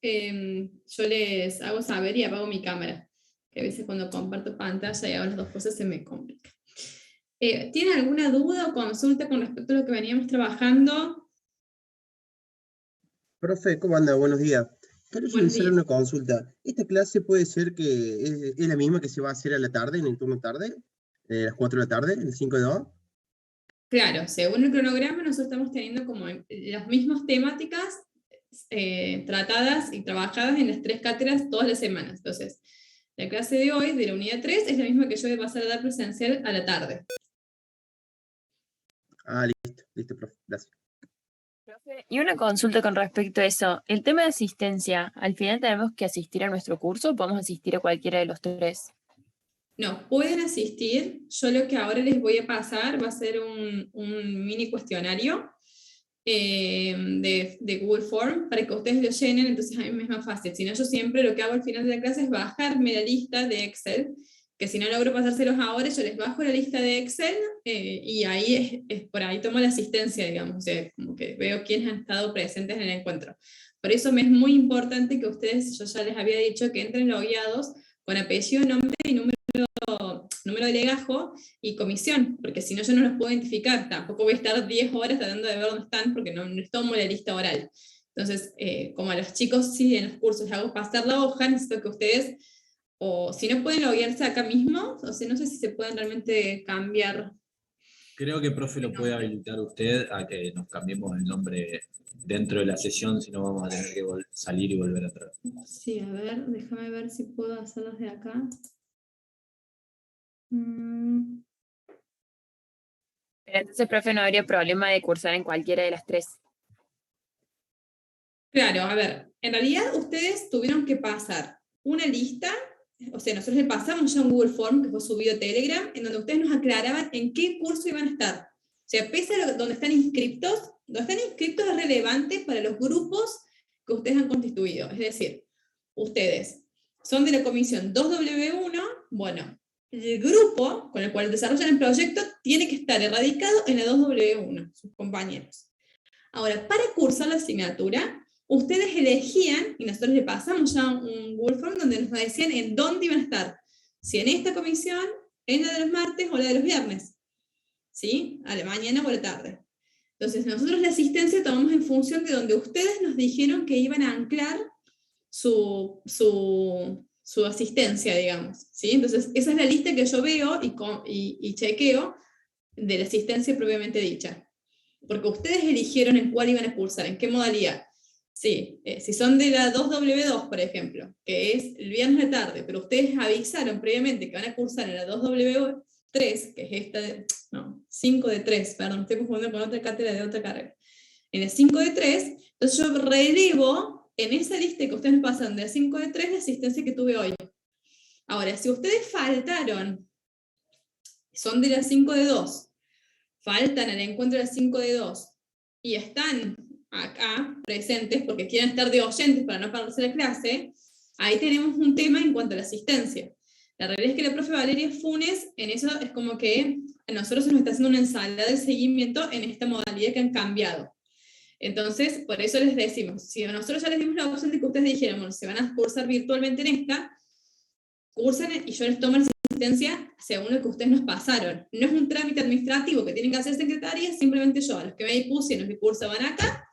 yo les hago saber y apago mi cámara, que a veces cuando comparto pantalla y hago las dos cosas se me complica. ¿Tienen alguna duda o consulta con respecto a lo que veníamos trabajando? Profe, ¿cómo anda? Buenos días. Quiero Buenos realizar días. una consulta. ¿Esta clase puede ser que es la misma que se va a hacer a la tarde, en el turno tarde? ¿A las 4 de la tarde, el 5 de 2? Claro, según el cronograma, nosotros estamos teniendo como las mismas temáticas tratadas y trabajadas en las tres cátedras todas las semanas. Entonces, la clase de hoy, de la unidad 3, es la misma que yo voy a pasar a dar presencial a la tarde. Ah, listo, profe. Gracias. Profe, y una consulta con respecto a eso. El tema de asistencia, ¿al final tenemos que asistir a nuestro curso o podemos asistir a cualquiera de los tres? No, pueden asistir. Yo lo que ahora les voy a pasar va a ser un mini cuestionario de Google Form para que ustedes lo llenen, entonces a mí me es más fácil. Si no, yo siempre lo que hago al final de la clase es bajarme la lista de Excel, que si no logro pasárselos ahora, yo les bajo la lista de Excel y ahí por ahí tomo la asistencia, digamos, o sea, como que veo quiénes han estado presentes en el encuentro. Por eso me es muy importante que ustedes, yo ya les había dicho, que entren logueados con apellido, nombre y número de legajo y comisión, porque si no yo no los puedo identificar, tampoco voy a estar 10 horas tratando de ver dónde están, porque no les tomo la lista oral. Entonces, como a los chicos sí en los cursos les hago pasar la hoja, necesito que ustedes, o si no pueden loguearse acá mismo, o sea, no sé si se pueden realmente cambiar Creo que, profe, el lo puede nombre. habilitar usted a que nos cambiemos el nombre dentro de la sesión, si no vamos a tener que salir y volver atrás. Sí, a ver, déjame ver si puedo hacerlos de acá. Pero entonces, profe, no habría problema de cursar en cualquiera de las tres. Claro, a ver, en realidad ustedes tuvieron que pasar una lista, o sea, nosotros le pasamos ya un Google Form que fue subido a Telegram, en donde ustedes nos aclaraban en qué curso iban a estar. O sea, pese a donde están inscriptos es relevante para los grupos que ustedes han constituido. Es decir, ustedes son de la comisión 2W1, bueno, el grupo con el cual desarrollan el proyecto tiene que estar erradicado en la 2W1, sus compañeros. Ahora, para cursar la asignatura, ustedes elegían, y nosotros le pasamos ya un Google Form donde nos decían en dónde iban a estar. Si en esta comisión, en la de los martes o la de los viernes. ¿Sí? A la mañana o a la tarde. Entonces, nosotros la asistencia tomamos en función de donde ustedes nos dijeron que iban a anclar su asistencia, digamos. ¿Sí? Entonces, esa es la lista que yo veo y chequeo de la asistencia propiamente dicha. Porque ustedes eligieron en cuál iban a cursar, en qué modalidad. Sí, si son de la 2W2, por ejemplo, que es el viernes de tarde, pero ustedes avisaron previamente que van a cursar en la 2W3, que es esta, 5 de 3, perdón, estoy confundiendo con otra cátedra de otra carrera. En el 5 de 3, entonces yo relevo en esa lista que ustedes pasan de 5 de 3 la asistencia que tuve hoy. Ahora, si ustedes faltaron, son de la 5 de 2, faltan al encuentro de las 5 de 2 y están acá presentes porque quieren estar de oyentes para no perderse la clase, ahí tenemos un tema en cuanto a la asistencia. La realidad es que la profe Valeria Funes, en eso es como que a nosotros se nos está haciendo una ensalada de seguimiento en esta modalidad que han cambiado. Entonces, por eso les decimos, si nosotros ya les dimos la opción de que ustedes dijeran, bueno, se van a cursar virtualmente en esta, cursan y yo les tomo la asistencia según lo que ustedes nos pasaron. No es un trámite administrativo que tienen que hacer secretaria, simplemente yo, a los que me pusieron que cursaban acá,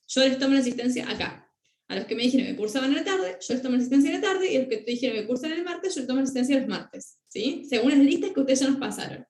yo les tomo la asistencia acá. A los que me dijeron que cursaban en la tarde, yo les tomo la asistencia en la tarde, y a los que te dijeron que cursan el martes, yo les tomo la asistencia los martes, ¿sí? Según las listas que ustedes ya nos pasaron.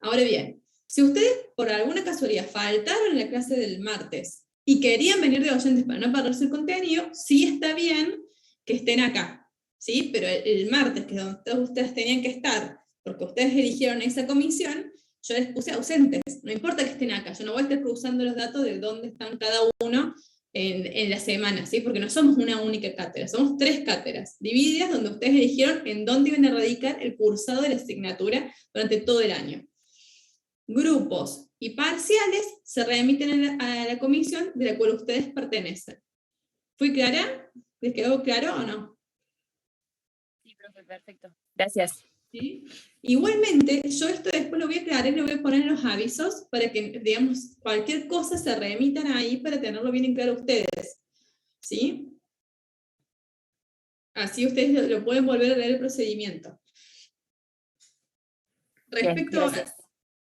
Ahora bien, si ustedes por alguna casualidad faltaron en la clase del martes y querían venir de oyentes para no perderse el contenido, sí está bien que estén acá, ¿sí? Pero el martes, que es donde todos ustedes tenían que estar, porque ustedes eligieron esa comisión, yo les puse ausentes. No importa que estén acá, yo no voy a estar cruzando los datos de dónde están cada uno en la semana, ¿sí? Porque no somos una única cátedra, somos 3 cátedras divididas donde ustedes eligieron en dónde iban a radicar el cursado de la asignatura durante todo el año. Grupos y parciales se remiten a la comisión de la cual ustedes pertenecen. ¿Fui clara? ¿Les quedó claro o no? Sí, profe, perfecto. Gracias. ¿Sí? Igualmente, yo esto después lo voy a aclarar y lo voy a poner en los avisos para que, digamos, cualquier cosa se remitan ahí para tenerlo bien en claro ustedes. ¿Sí? Así ustedes lo pueden volver a leer el procedimiento. Bien, Respecto a... gracias.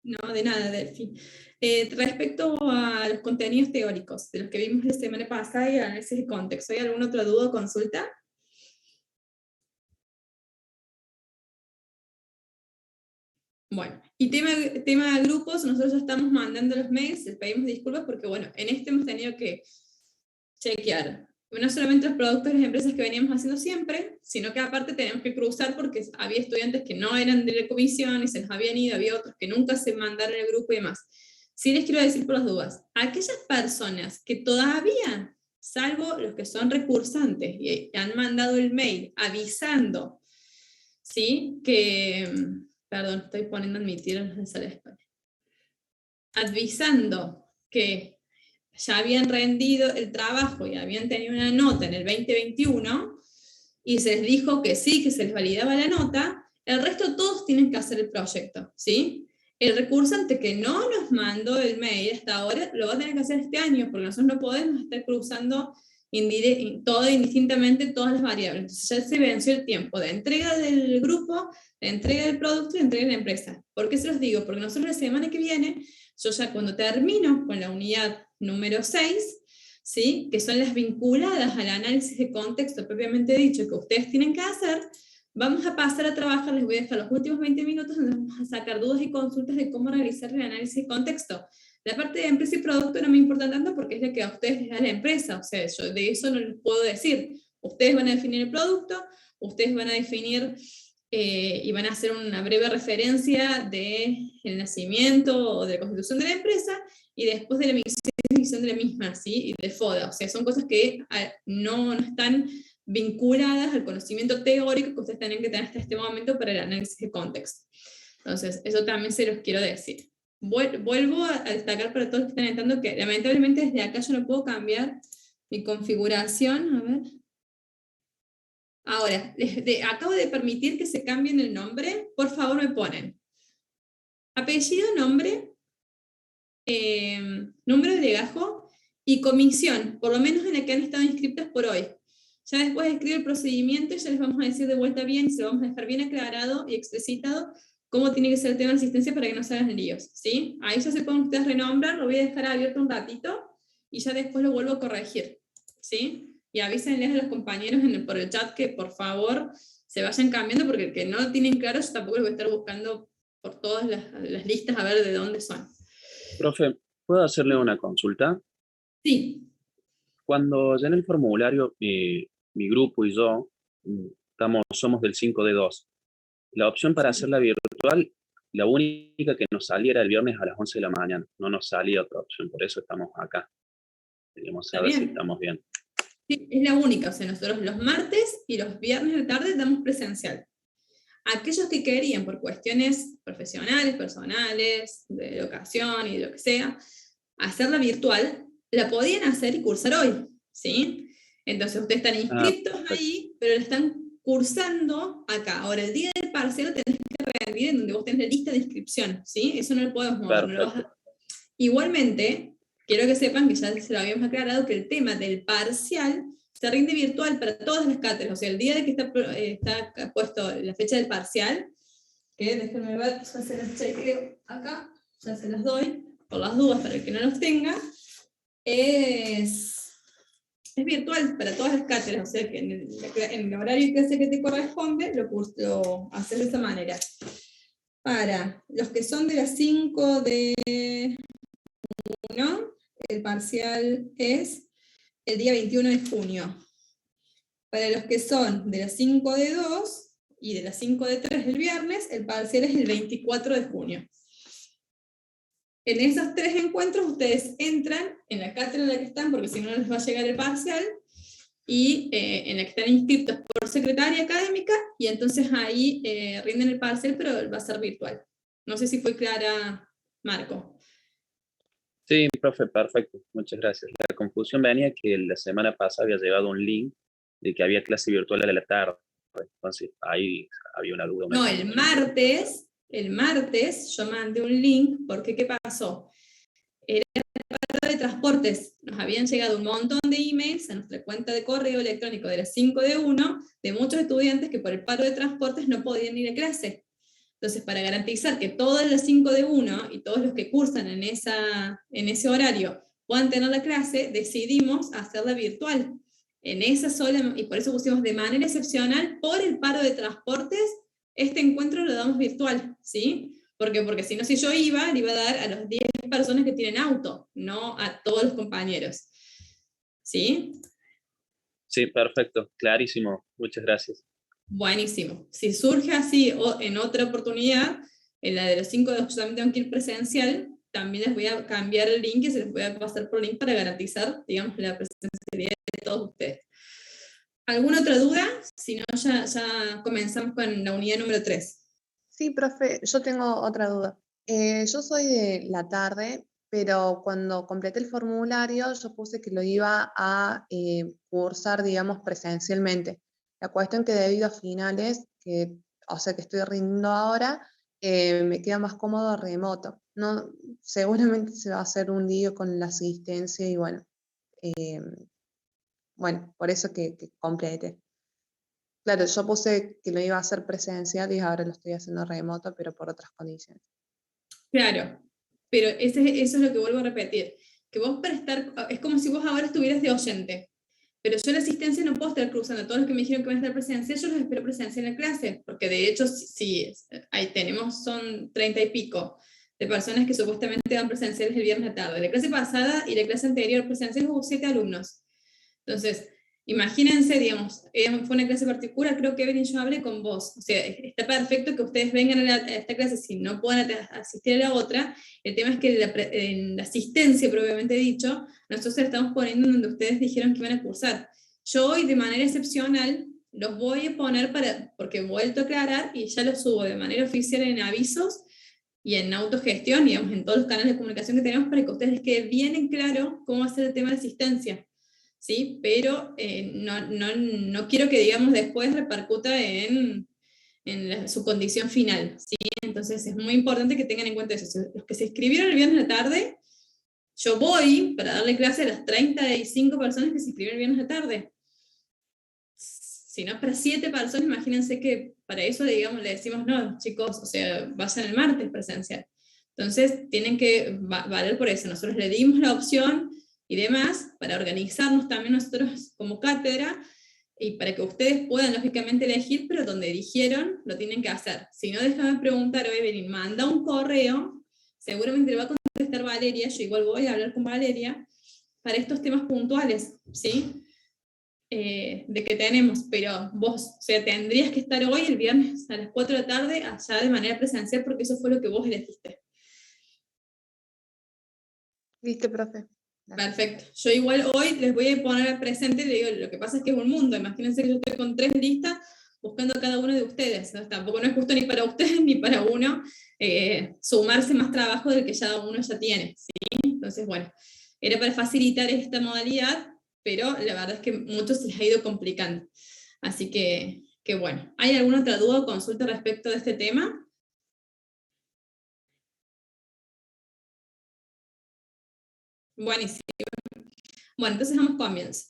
No, de nada, Delphi. Respecto a los contenidos teóricos, de los que vimos la semana pasada y el análisis de contexto, ¿hay alguna otra duda o consulta? Bueno, y tema de grupos, nosotros ya estamos mandando los mails, les pedimos disculpas porque, bueno, en este hemos tenido que chequear no solamente los productos de las empresas que veníamos haciendo siempre, sino que aparte tenemos que cruzar porque había estudiantes que no eran de la comisión y se nos habían ido, había otros que nunca se mandaron el grupo y demás. Sí les quiero decir por las dudas, aquellas personas que todavía, salvo los que son recursantes y han mandado el mail avisando, ¿sí? Que, perdón, estoy poniendo admitir en la sala de espera, avisando que ya habían rendido el trabajo y habían tenido una nota en el 2021 y se les dijo que sí, que se les validaba la nota, el resto todos tienen que hacer el proyecto, ¿sí? El recursante que no nos mandó el mail hasta ahora lo va a tener que hacer este año, porque nosotros no podemos estar cruzando todo indistintamente todas las variables. Entonces ya se venció el tiempo de entrega del grupo, de entrega del producto y de entrega de la empresa. ¿Por qué se los digo? Porque nosotros la semana que viene, yo ya cuando termino con la unidad número 6, ¿sí? Que son las vinculadas al análisis de contexto propiamente dicho que ustedes tienen que hacer, vamos a pasar a trabajar, les voy a dejar los últimos 20 minutos donde vamos a sacar dudas y consultas de cómo realizar el análisis de contexto. La parte de empresa y producto no me importa tanto porque es la que a ustedes les da la empresa, o sea, yo de eso no les puedo decir. Ustedes van a definir el producto, ustedes van a definir y van a hacer una breve referencia del nacimiento o de la constitución de la empresa, y después de la emisión de la misma, ¿sí? Y de FODA, o sea, son cosas que no están vinculadas al conocimiento teórico que ustedes tienen que tener hasta este momento para el análisis de contexto. Entonces, eso también se los quiero decir. Vuelvo a destacar para todos los que están entrando que lamentablemente desde acá yo no puedo cambiar mi configuración, a ver. Ahora, acabo de permitir que se cambien el nombre, por favor me ponen apellido, nombre, número de legajo y comisión, por lo menos en la que han estado inscritas por hoy. Ya después escribe el procedimiento y ya les vamos a decir de vuelta bien, y se lo vamos a dejar bien aclarado y explicitado cómo tiene que ser el tema de asistencia para que no se hagan líos, ¿sí? Ahí ya se pueden ustedes renombrar, lo voy a dejar abierto un ratito y ya después lo vuelvo a corregir, ¿sí? Y avísenles a los compañeros por el chat que por favor se vayan cambiando, porque el que no lo tienen claro yo tampoco lo voy a estar buscando por todas las listas a ver de dónde son. Profe, ¿puedo hacerle una consulta? Sí. Cuando llené el formulario, mi grupo y yo somos del 5D2. La opción para hacerla virtual, la única que nos salía era el viernes a las 11 de la mañana. No nos salía otra opción, por eso estamos acá. Queríamos saber si estamos bien. Sí, es la única, o sea, nosotros los martes y los viernes de tarde damos presencial. Aquellos que querían por cuestiones profesionales, personales, de locación y de lo que sea, hacerla virtual, la podían hacer y cursar hoy, ¿sí? Entonces ustedes están inscritos ahí, pero la están cursando acá. Ahora, el día del parcial lo tenés que rendir en donde vos tenés la lista de inscripción, ¿sí? Eso no lo podemos mover. No lo vas a... Igualmente, quiero que sepan que ya se lo habíamos aclarado que el tema del parcial se rinde virtual para todas las cátedras, o sea, el día de que está puesto la fecha del parcial, que déjenme ver, ya se las chequeo acá, ya se las doy, por las dudas para el que no los tenga, es virtual para todas las cátedras, o sea, que en el horario de clase que te corresponde, lo haces de esa manera. Para los que son de las 5 de 1, el parcial es el día 21 de junio. Para los que son de las 5 de 2 y de las 5 de 3 el viernes, el parcial es el 24 de junio. En esos 3 encuentros ustedes entran en la cátedra en la que están, porque si no les va a llegar el parcial, y en la que están inscritos por secretaria académica, y entonces ahí rinden el parcial, pero va a ser virtual. No sé si fue clara, Marco. Sí, profe, perfecto. Muchas gracias. La confusión venía que la semana pasada había llegado un link de que había clase virtual a la tarde. Entonces, ahí había una duda. No, el martes yo mandé un link, porque ¿qué pasó? Era para de transportes. Nos habían llegado un montón de emails a nuestra cuenta de correo electrónico de las 5 de 1 de muchos estudiantes que por el paro de transportes no podían ir a clase. Entonces, para garantizar que todas las 5 de 1 y todos los que cursan en ese horario puedan tener la clase, decidimos hacerla virtual. En esa sola, y por eso pusimos de manera excepcional, por el paro de transportes, este encuentro lo damos virtual, ¿sí? Porque si no, si yo iba, le iba a dar a las 10 personas que tienen auto, no a todos los compañeros. ¿Sí? Sí, perfecto, clarísimo. Muchas gracias. Buenísimo. Si surge así o en otra oportunidad, en la de los 5 de yo también tengo que ir presencial, también les voy a cambiar el link y se les voy a pasar por link para garantizar, digamos, la presencialidad de todos ustedes. ¿Alguna otra duda? Si no, ya comenzamos con la unidad número 3. Sí, profe, yo tengo otra duda. Yo soy de la tarde, pero cuando completé el formulario yo puse que lo iba a cursar, digamos, presencialmente. La cuestión que debido a finales, o sea que estoy rindiendo ahora, me queda más cómodo remoto. No, seguramente se va a hacer un lío con la asistencia y bueno, por eso que complete. Claro, yo puse que lo iba a hacer presencial y ahora lo estoy haciendo remoto, pero por otras condiciones. Claro, pero eso es lo que vuelvo a repetir, que vos para estar, es como si vos ahora estuvieras de oyente, pero yo la asistencia no puedo estar cruzando, todos los que me dijeron que van a estar presencial, yo los espero presencial en la clase, porque de hecho, si ahí son 30 y pico de personas que supuestamente van presenciales el viernes a tarde. La clase pasada y la clase anterior presencial hubo 7 alumnos. Entonces, imagínense, digamos, fue una clase particular, creo que Evelyn, yo hablé con vos, o sea, está perfecto que ustedes vengan a esta clase si no pueden asistir a la otra, el tema es que en la asistencia, propiamente dicho, nosotros la estamos poniendo donde ustedes dijeron que iban a cursar. Yo hoy, de manera excepcional, los voy a poner porque he vuelto a aclarar y ya los subo de manera oficial en avisos y en autogestión, digamos, en todos los canales de comunicación que tenemos para que ustedes les quede bien en claro cómo va a ser el tema de asistencia. ¿Sí? Pero no quiero que, digamos, después repercuta en su condición final, ¿sí? Entonces es muy importante que tengan en cuenta eso. Los que se inscribieron el viernes a la tarde, yo voy para darle clase a las 35 personas que se inscribieron el viernes a la tarde. Si no es para 7 personas, imagínense que para eso, digamos, le decimos, no, chicos, o sea, vayan el martes presencial. Entonces tienen que valer por eso. Nosotros le dimos la opción y demás, para organizarnos también nosotros como cátedra, y para que ustedes puedan lógicamente elegir, pero donde eligieron, lo tienen que hacer. Si no, déjame preguntar, Evelyn, manda un correo, seguramente le va a contestar Valeria, yo igual voy a hablar con Valeria, para estos temas puntuales, ¿sí? De que tenemos, pero vos, o sea, tendrías que estar hoy, el viernes, a las 4 de la tarde, allá de manera presencial, porque eso fue lo que vos elegiste. Listo, profe. Perfecto. Yo igual hoy les voy a poner presente, le digo, lo que pasa es que es un mundo, imagínense que yo estoy con 3 listas buscando a cada uno de ustedes, ¿no? Tampoco no es justo ni para ustedes ni para uno sumarse más trabajo del que ya uno ya tiene, ¿sí? Entonces, bueno, era para facilitar esta modalidad, pero la verdad es que muchos se les ha ido complicando. Así que bueno, ¿hay alguna otra duda o consulta respecto de este tema? Buenísimo. Bueno, entonces damos comienzo.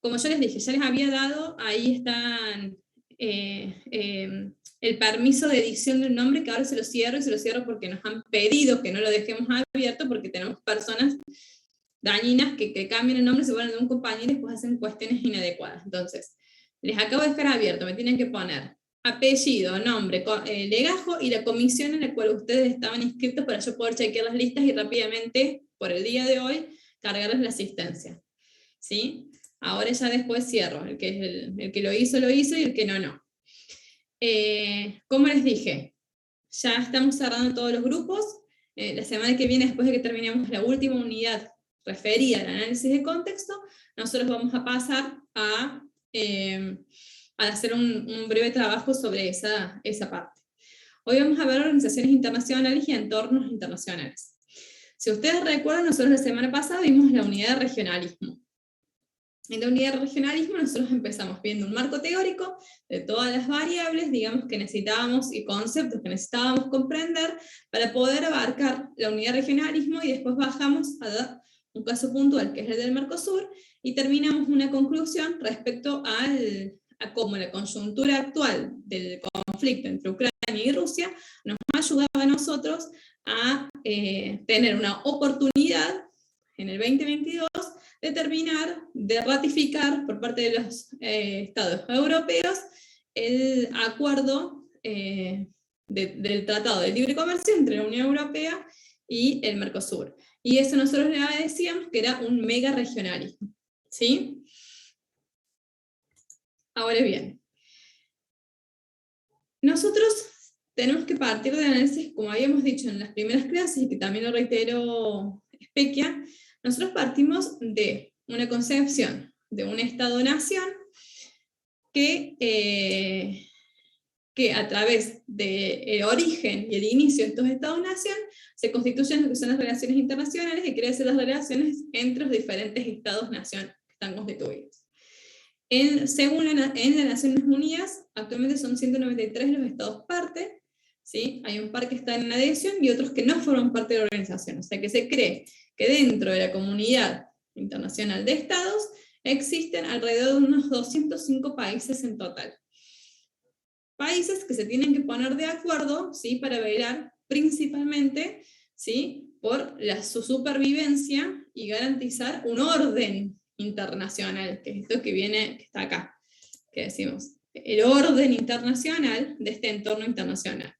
Como yo les dije, ya les había dado, ahí están el permiso de edición del nombre, que ahora se lo cierro, y se lo cierro porque nos han pedido que no lo dejemos abierto, porque tenemos personas dañinas que cambian el nombre, se ponen de un compañero y después hacen cuestiones inadecuadas. Entonces, les acabo de dejar abierto, me tienen que poner apellido, nombre, legajo y la comisión en la cual ustedes estaban inscritos para yo poder chequear las listas y rápidamente, por el día de hoy, cargarles la asistencia. ¿Sí? Ahora ya después cierro, el que lo hizo, y el que no. Como les dije, ya estamos cerrando todos los grupos. La semana que viene, después de que terminemos la última unidad referida al análisis de contexto, nosotros vamos a pasar a hacer un breve trabajo sobre esa parte. Hoy vamos a ver organizaciones internacionales y entornos internacionales. Si ustedes recuerdan, nosotros la semana pasada vimos la unidad de regionalismo. En la unidad de regionalismo nosotros empezamos viendo un marco teórico de todas las variables, digamos, que necesitábamos y conceptos que necesitábamos comprender para poder abarcar la unidad de regionalismo, y después bajamos a un caso puntual que es el del Mercosur, y terminamos una conclusión respecto a cómo la coyuntura actual del conflicto entre Ucrania y Rusia nos ha ayudado a nosotros a tener una oportunidad en el 2022 de terminar, de ratificar por parte de los estados europeos el acuerdo del Tratado de Libre Comercio entre la Unión Europea y el Mercosur. Y eso nosotros le decíamos que era un mega regionalismo, ¿sí? Ahora bien, nosotros tenemos que partir del análisis, como habíamos dicho en las primeras clases, y que también lo reiteró Specchia, nosotros partimos de una concepción de un Estado-nación que a través del origen y el inicio de estos Estados-nación se constituyen lo que son las relaciones internacionales, que quiere decir las relaciones entre los diferentes Estados-nación que están constituidos. Según en las Naciones Unidas, actualmente son 193 los Estados parte, ¿sí? Hay un par que están en adhesión y otros que no forman parte de la organización, o sea que se cree que dentro de la comunidad internacional de Estados existen alrededor de unos 205 países en total. Países que se tienen que poner de acuerdo, ¿sí? Para velar principalmente, ¿sí? Por su supervivencia y garantizar un orden internacional, que es esto que está acá, que decimos, el orden internacional de este entorno internacional.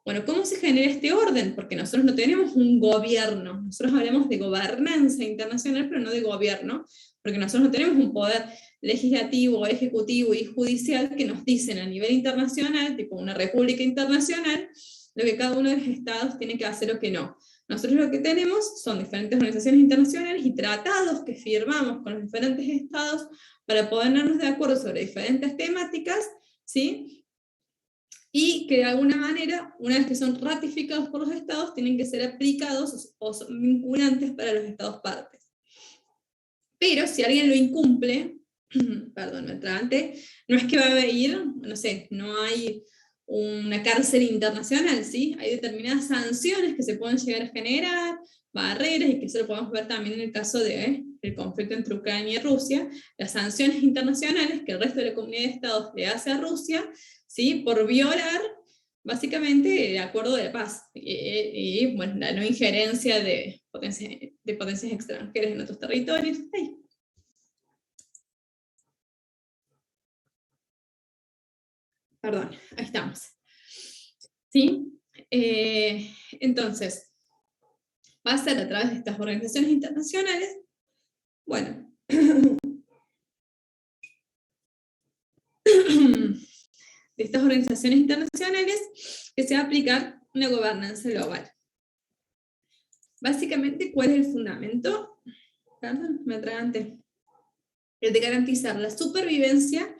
Bueno, ¿cómo se genera este orden? Porque nosotros no tenemos un gobierno, nosotros hablamos de gobernanza internacional, pero no de gobierno, porque nosotros no tenemos un poder legislativo, ejecutivo y judicial que nos dicen a nivel internacional, tipo una república internacional, lo que cada uno de los estados tiene que hacer o que no. Nosotros lo que tenemos son diferentes organizaciones internacionales y tratados que firmamos con los diferentes estados para ponernos de acuerdo sobre diferentes temáticas, ¿sí? Y que de alguna manera, una vez que son ratificados por los estados, tienen que ser aplicados o son vinculantes para los estados partes. Pero si alguien lo incumple, perdón, me atraganté, no es que va a ir, no sé, no hay una cárcel internacional, ¿sí? Hay determinadas sanciones que se pueden llegar a generar, barreras, y que eso lo podemos ver también en el caso del conflicto entre Ucrania y Rusia, las sanciones internacionales que el resto de la comunidad de estados le hace a Rusia, ¿sí? Por violar básicamente el acuerdo de paz y bueno, la no injerencia de potencias extranjeras en otros territorios. ¡Ay! Perdón, ahí estamos. ¿Sí? Entonces, va a ser a través de estas organizaciones internacionales, bueno, de estas organizaciones internacionales que se va a aplicar una gobernanza global. Básicamente, ¿cuál es el fundamento? Perdón, me atraganté. El de garantizar la supervivencia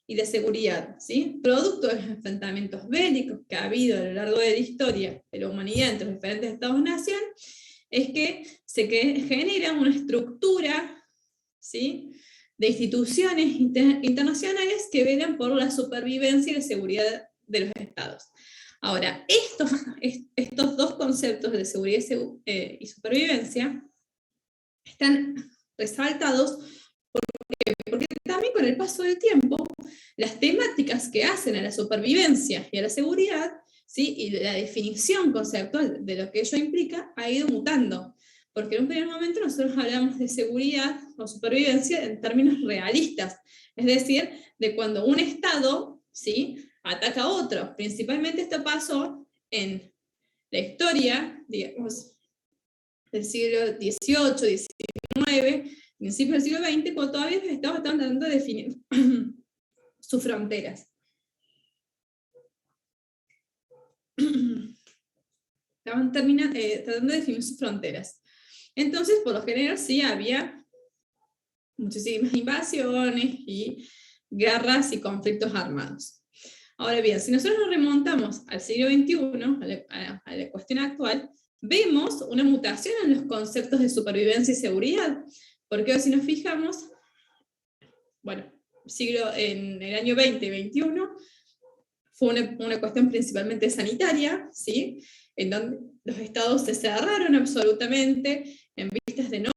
y de seguridad, ¿sí? Producto de los enfrentamientos bélicos que ha habido a lo largo de la historia de la humanidad entre los diferentes estados-nación, es que se genera una estructura, ¿sí? De instituciones internacionales que velan por la supervivencia y la seguridad de los estados. Ahora, estos dos conceptos de seguridad y supervivencia están resaltados porque también con el paso del tiempo, las temáticas que hacen a la supervivencia y a la seguridad, ¿sí? Y la definición conceptual de lo que ello implica ha ido mutando. Porque en un primer momento nosotros hablamos de seguridad o supervivencia en términos realistas, es decir, de cuando un Estado, ¿sí? Ataca a otro. Principalmente esto pasó en la historia, digamos, del siglo XVIII, XIX, principios del siglo XX, cuando todavía los Estados estaban tratando de definir sus fronteras. Estaban tratando de definir sus fronteras. Entonces, por lo general, sí había muchísimas invasiones y guerras y conflictos armados. Ahora bien, si nosotros nos remontamos al siglo XXI, a la cuestión actual, vemos una mutación en los conceptos de supervivencia y seguridad. Porque si nos fijamos, bueno, en el año 2021 fue una cuestión principalmente sanitaria, ¿sí? En donde los estados se cerraron absolutamente en vistas de no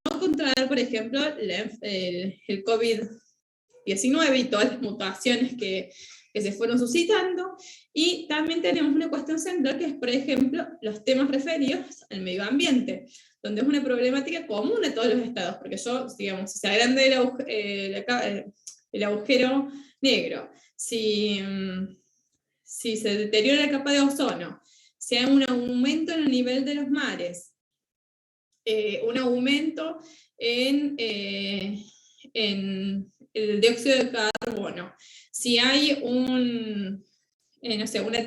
ejemplo, el COVID-19 y todas las mutaciones que se fueron suscitando, y también tenemos una cuestión central que es, por ejemplo, los temas referidos al medio ambiente, donde es una problemática común de todos los estados, porque digamos, si se agranda el agujero negro, si se deteriora la capa de ozono, si hay un aumento en el nivel de los mares, un aumento en el dióxido de carbono, si hay una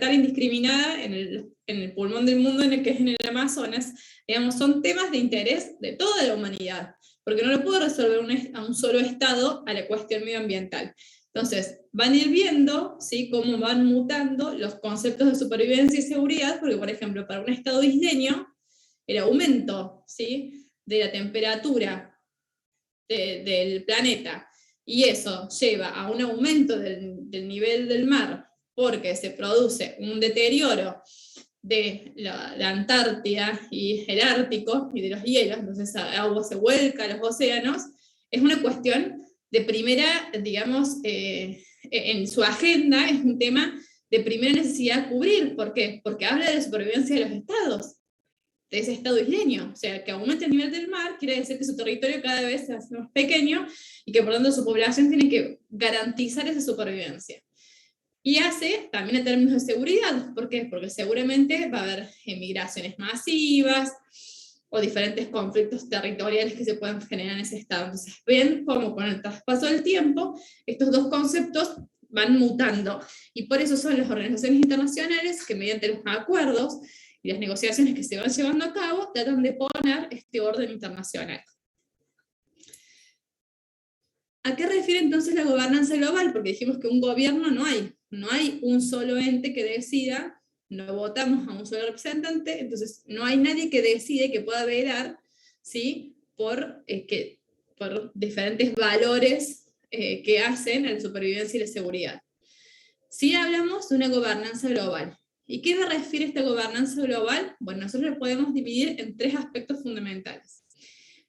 tala indiscriminada en el pulmón del mundo, que es en el Amazonas, digamos, son temas de interés de toda la humanidad, porque no lo puede resolver a un solo estado a la cuestión medioambiental. Entonces, van a ir viendo, ¿sí?, cómo van mutando los conceptos de supervivencia y seguridad, porque, por ejemplo, para un estado isleño, el aumento, ¿sí?, de la temperatura del planeta, y eso lleva a un aumento del nivel del mar, porque se produce un deterioro de la Antártida y el Ártico y de los hielos, entonces el agua se vuelca a los océanos, es una cuestión de primera, digamos, en su agenda es un tema de primera necesidad cubrir. ¿Por qué? Porque habla de la supervivencia de los estados, de ese estado isleño. O sea, que aumente el nivel del mar quiere decir que su territorio cada vez se hace más pequeño y que por lo tanto su población tiene que garantizar esa supervivencia. Y hace también en términos de seguridad. ¿Por qué? Porque seguramente va a haber emigraciones masivas o diferentes conflictos territoriales que se pueden generar en ese estado. Entonces ven cómo con el traspaso del tiempo estos dos conceptos van mutando. Y por eso son las organizaciones internacionales que mediante los acuerdos y las negociaciones que se van llevando a cabo tratan de poner este orden internacional. ¿A qué refiere entonces la gobernanza global? Porque dijimos que un gobierno no hay un solo ente que decida, no votamos a un solo representante, entonces no hay nadie que decide que pueda velar, ¿sí?, por diferentes valores que hacen a la supervivencia y la seguridad. Sí hablamos de una gobernanza global. ¿Y qué me refiere esta gobernanza global? Bueno, nosotros la podemos dividir en tres aspectos fundamentales.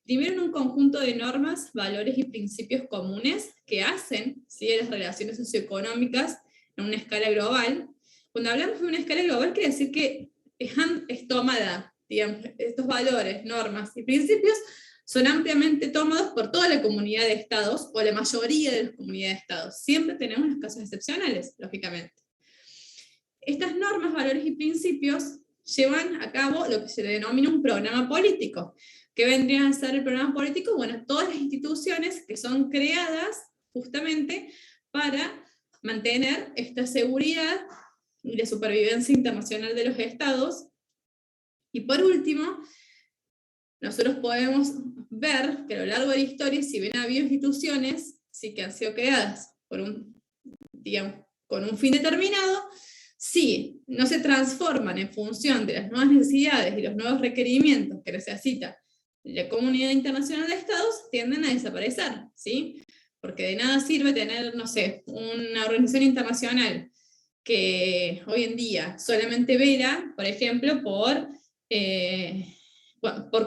Primero, en un conjunto de normas, valores y principios comunes que hacen, ¿sí?, las relaciones socioeconómicas en una escala global. Cuando hablamos de una escala global, quiere decir que es tomada, digamos, estos valores, normas y principios son ampliamente tomados por toda la comunidad de estados, o la mayoría de las comunidades de estados. Siempre tenemos los casos excepcionales, lógicamente. Estas normas, valores y principios llevan a cabo lo que se denomina un programa político. ¿Qué vendría a ser el programa político? Bueno, todas las instituciones que son creadas justamente para mantener esta seguridad y la supervivencia internacional de los estados. Y por último, nosotros podemos ver que a lo largo de la historia, si bien ha habido instituciones, sí, que han sido creadas con un fin determinado, si no se transforman en función de las nuevas necesidades y los nuevos requerimientos que necesita la comunidad internacional de estados, tienden a desaparecer, ¿sí? Porque de nada sirve tener, no sé, una organización internacional que hoy en día solamente vela, por ejemplo, por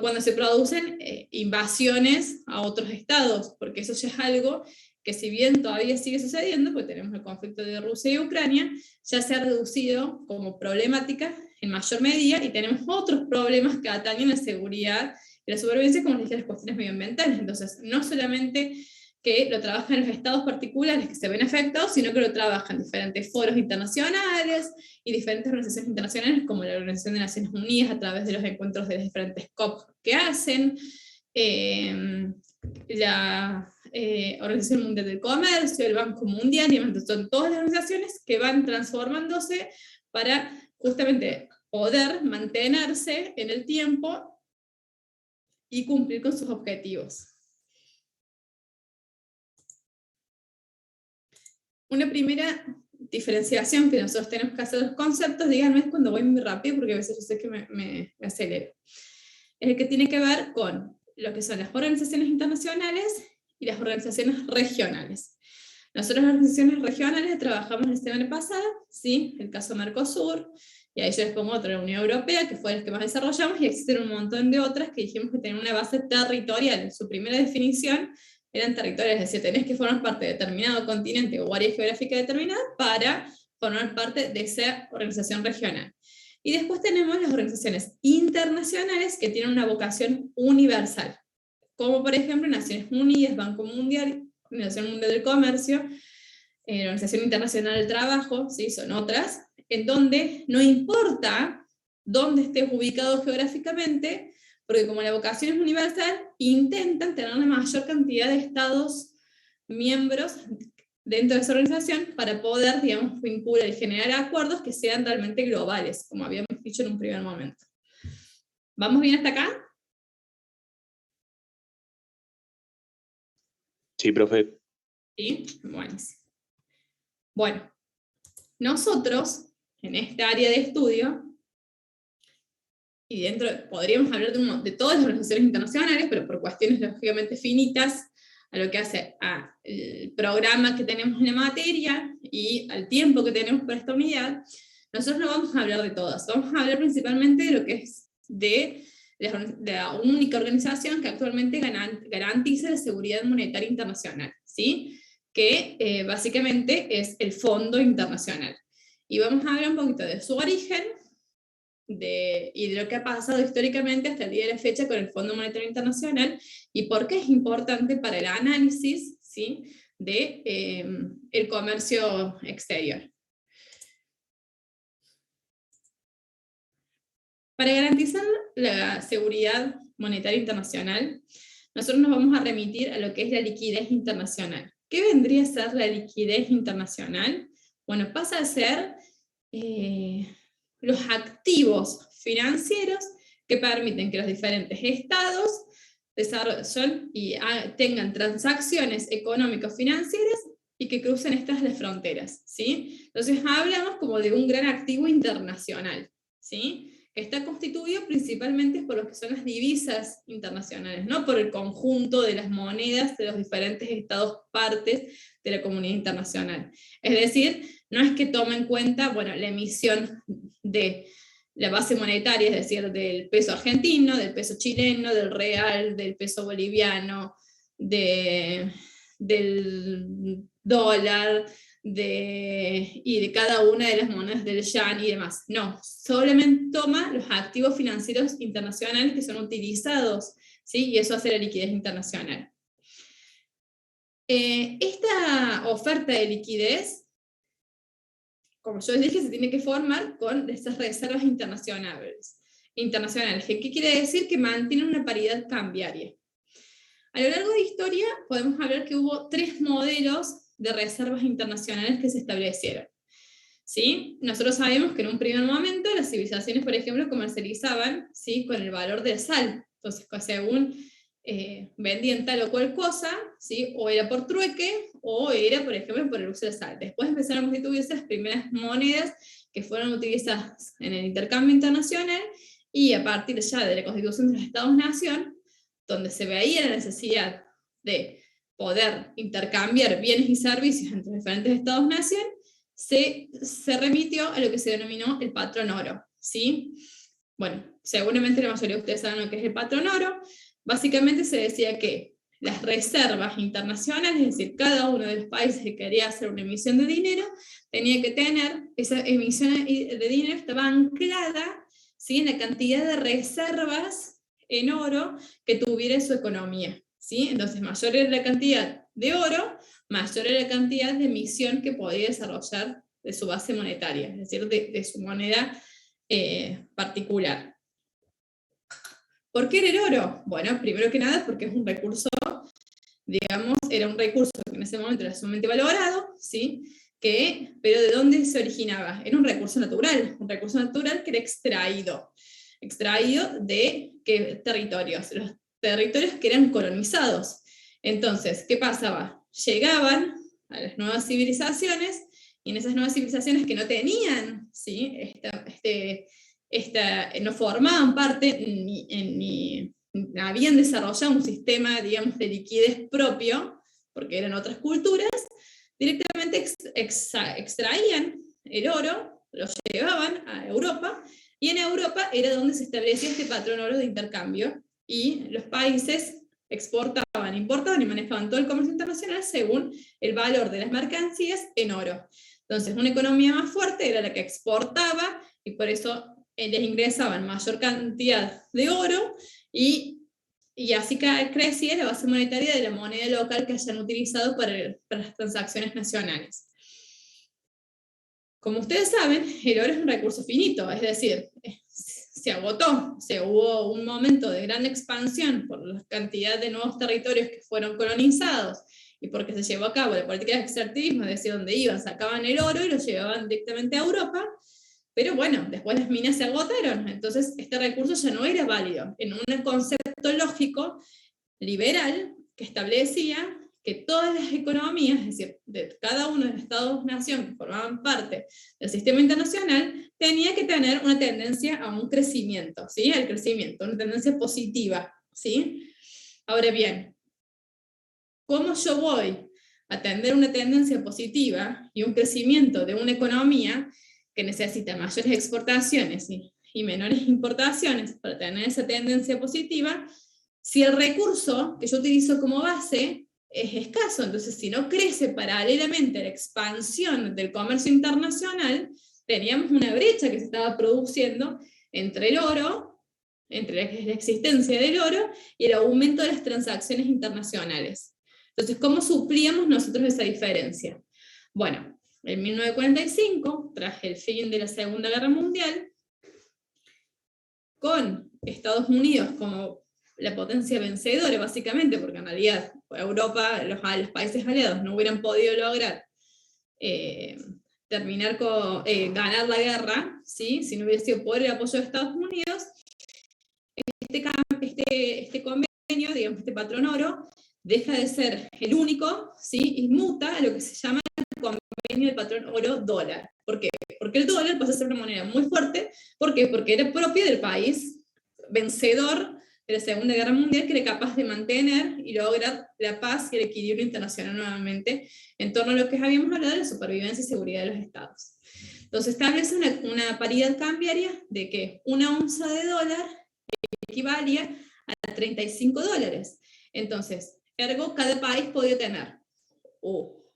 cuando se producen invasiones a otros estados, porque eso ya es algo que, si bien todavía sigue sucediendo, porque tenemos el conflicto de Rusia y Ucrania, ya se ha reducido como problemática en mayor medida, y tenemos otros problemas que atañen la seguridad y la supervivencia, como les dije, las cuestiones medioambientales. Entonces, no solamente que lo trabajan los estados particulares que se ven afectados, sino que lo trabajan diferentes foros internacionales y diferentes organizaciones internacionales, como la Organización de Naciones Unidas, a través de los encuentros de las diferentes COP que hacen, la Organización Mundial del Comercio, el Banco Mundial, y entonces son todas las organizaciones que van transformándose para justamente poder mantenerse en el tiempo y cumplir con sus objetivos. Una primera diferenciación que nosotros tenemos que hacer de los conceptos, díganme cuando voy muy rápido, porque a veces yo sé que me acelero, es el que tiene que ver con lo que son las organizaciones internacionales y las organizaciones regionales. Nosotros las organizaciones regionales trabajamos la semana pasada, ¿sí?, el caso Mercosur, y ahí yo les pongo otra, la Unión Europea, que fue el que más desarrollamos, y existen un montón de otras que dijimos que tenían una base territorial. Su primera definición eran territoriales, es decir, tenés que formar parte de determinado continente o área geográfica determinada para formar parte de esa organización regional. Y después tenemos las organizaciones internacionales que tienen una vocación universal, como por ejemplo Naciones Unidas, Banco Mundial, Organización Mundial del Comercio, Organización Internacional del Trabajo, ¿sí? Son otras, en donde no importa dónde estés ubicado geográficamente, porque como la vocación es universal, intentan tener la mayor cantidad de estados miembros dentro de esa organización para poder, digamos, vincular y generar acuerdos que sean realmente globales, como habíamos dicho en un primer momento. ¿Vamos bien hasta acá? Sí, profe. Sí, buenísimo. Bueno, nosotros, en esta área de estudio, y dentro, podríamos hablar de todas las organizaciones internacionales, pero por cuestiones lógicamente finitas, a lo que hace al programa que tenemos en la materia y al tiempo que tenemos para esta unidad, nosotros no vamos a hablar de todas, vamos a hablar principalmente de lo que es de la única organización que actualmente garantiza la seguridad monetaria internacional, ¿sí? Que básicamente es el Fondo Internacional. Y vamos a hablar un poquito de su origen, y de lo que ha pasado históricamente hasta el día de la fecha con el Fondo Monetario Internacional, y por qué es importante para el análisis, ¿sí? De el comercio exterior. Para garantizar la seguridad monetaria internacional, nosotros nos vamos a remitir a lo que es la liquidez internacional. ¿Qué vendría a ser la liquidez internacional? Bueno, pasa a ser los activos financieros que permiten que los diferentes estados desarrollen y tengan transacciones económico-financieras y que crucen estas las fronteras, ¿sí? Entonces hablamos como de un gran activo internacional, ¿sí? Que está constituido principalmente por lo que son las divisas internacionales, no por el conjunto de las monedas de los diferentes estados partes de la comunidad internacional. Es decir, no es que tome en cuenta, bueno, la emisión de la base monetaria, es decir, del peso argentino, del peso chileno, del real, del peso boliviano, del dólar, y de cada una de las monedas del yuan y demás. No, solamente toma los activos financieros internacionales que son utilizados, ¿sí? Y eso hace la liquidez internacional. Esta oferta de liquidez, como yo les dije, se tiene que formar con estas reservas internacionales. ¿Qué quiere decir? Que mantienen una paridad cambiaria. A lo largo de la historia podemos hablar que hubo 3 modelos de reservas internacionales que se establecieron, ¿sí? Nosotros sabemos que en un primer momento las civilizaciones, por ejemplo, comercializaban, ¿sí? Con el valor de sal. Entonces, según vendían tal o cual cosa, ¿sí? O era por trueque, o era, por ejemplo, por el uso de sal. Después empezaron a constituirse las primeras monedas que fueron utilizadas en el intercambio internacional, y a partir ya de la constitución de los Estados-Nación, donde se veía la necesidad de poder intercambiar bienes y servicios entre diferentes estados-nación, se remitió a lo que se denominó el patrón oro, ¿sí? Bueno, seguramente la mayoría de ustedes saben lo que es el patrón oro. Básicamente se decía que las reservas internacionales, es decir, cada uno de los países que quería hacer una emisión de dinero, tenía que tener, esa emisión de dinero estaba anclada, ¿sí? En la cantidad de reservas en oro que tuviera su economía, ¿sí? Entonces, mayor era la cantidad de oro, mayor era la cantidad de emisión que podía desarrollar de su base monetaria, es decir, de su moneda particular. ¿Por qué era el oro? Bueno, primero que nada porque es un recurso, digamos, era un recurso que en ese momento era sumamente valorado, ¿sí? Pero ¿de dónde se originaba? Era un recurso natural que era extraído de ¿qué territorios? Los territorios que eran colonizados. Entonces, ¿qué pasaba? Llegaban a las nuevas civilizaciones, y en esas nuevas civilizaciones que no tenían, ¿sí? No formaban parte, ni habían desarrollado un sistema, digamos, de liquidez propio, porque eran otras culturas, directamente extraían el oro, los llevaban a Europa, y en Europa era donde se establecía este patrón oro de intercambio, y los países exportaban, importaban y manejaban todo el comercio internacional según el valor de las mercancías en oro. Entonces, una economía más fuerte era la que exportaba, y por eso les ingresaban mayor cantidad de oro, y así crecía la base monetaria de la moneda local que hayan utilizado para las transacciones nacionales. Como ustedes saben, el oro es un recurso finito, es decir, se agotó, hubo un momento de gran expansión por la cantidad de nuevos territorios que fueron colonizados, y porque se llevó a cabo la política de extractivismo, es decir, donde iban, sacaban el oro y lo llevaban directamente a Europa, pero bueno, después las minas se agotaron, entonces este recurso ya no era válido, en un concepto lógico liberal que establecía que todas las economías, es decir, de cada uno de los estados-nación que formaban parte del sistema internacional, tenía que tener una tendencia a un crecimiento, ¿sí? Al crecimiento, una tendencia positiva, ¿sí? Ahora bien, ¿cómo yo voy a tener una tendencia positiva y un crecimiento de una economía que necesita mayores exportaciones y menores importaciones para tener esa tendencia positiva, si el recurso que yo utilizo como base es escaso? Entonces, si no crece paralelamente a la expansión del comercio internacional, teníamos una brecha que se estaba produciendo entre el oro, entre la existencia del oro y el aumento de las transacciones internacionales. Entonces, ¿cómo suplíamos nosotros esa diferencia? Bueno, en 1945, tras el fin de la Segunda Guerra Mundial, con Estados Unidos como la potencia vencedora, básicamente, porque en realidad Europa, los países aliados no hubieran podido lograr ganar la guerra, ¿sí? Si no hubiera sido por el apoyo de Estados Unidos. Este convenio, digamos, este patrón oro, deja de ser el único, ¿sí? Y muta a lo que se llama el convenio del patrón oro dólar. ¿Por qué? Porque el dólar pasa a ser una moneda muy fuerte. ¿Por qué? Porque era propio del país vencedor de la Segunda Guerra Mundial, que era capaz de mantener y lograr la paz y el equilibrio internacional nuevamente en torno a lo que habíamos hablado de la supervivencia y seguridad de los estados. Entonces establece una paridad cambiaria de que una onza de dólar equivalía a 35 dólares. Entonces, ergo, cada país podía tener oro,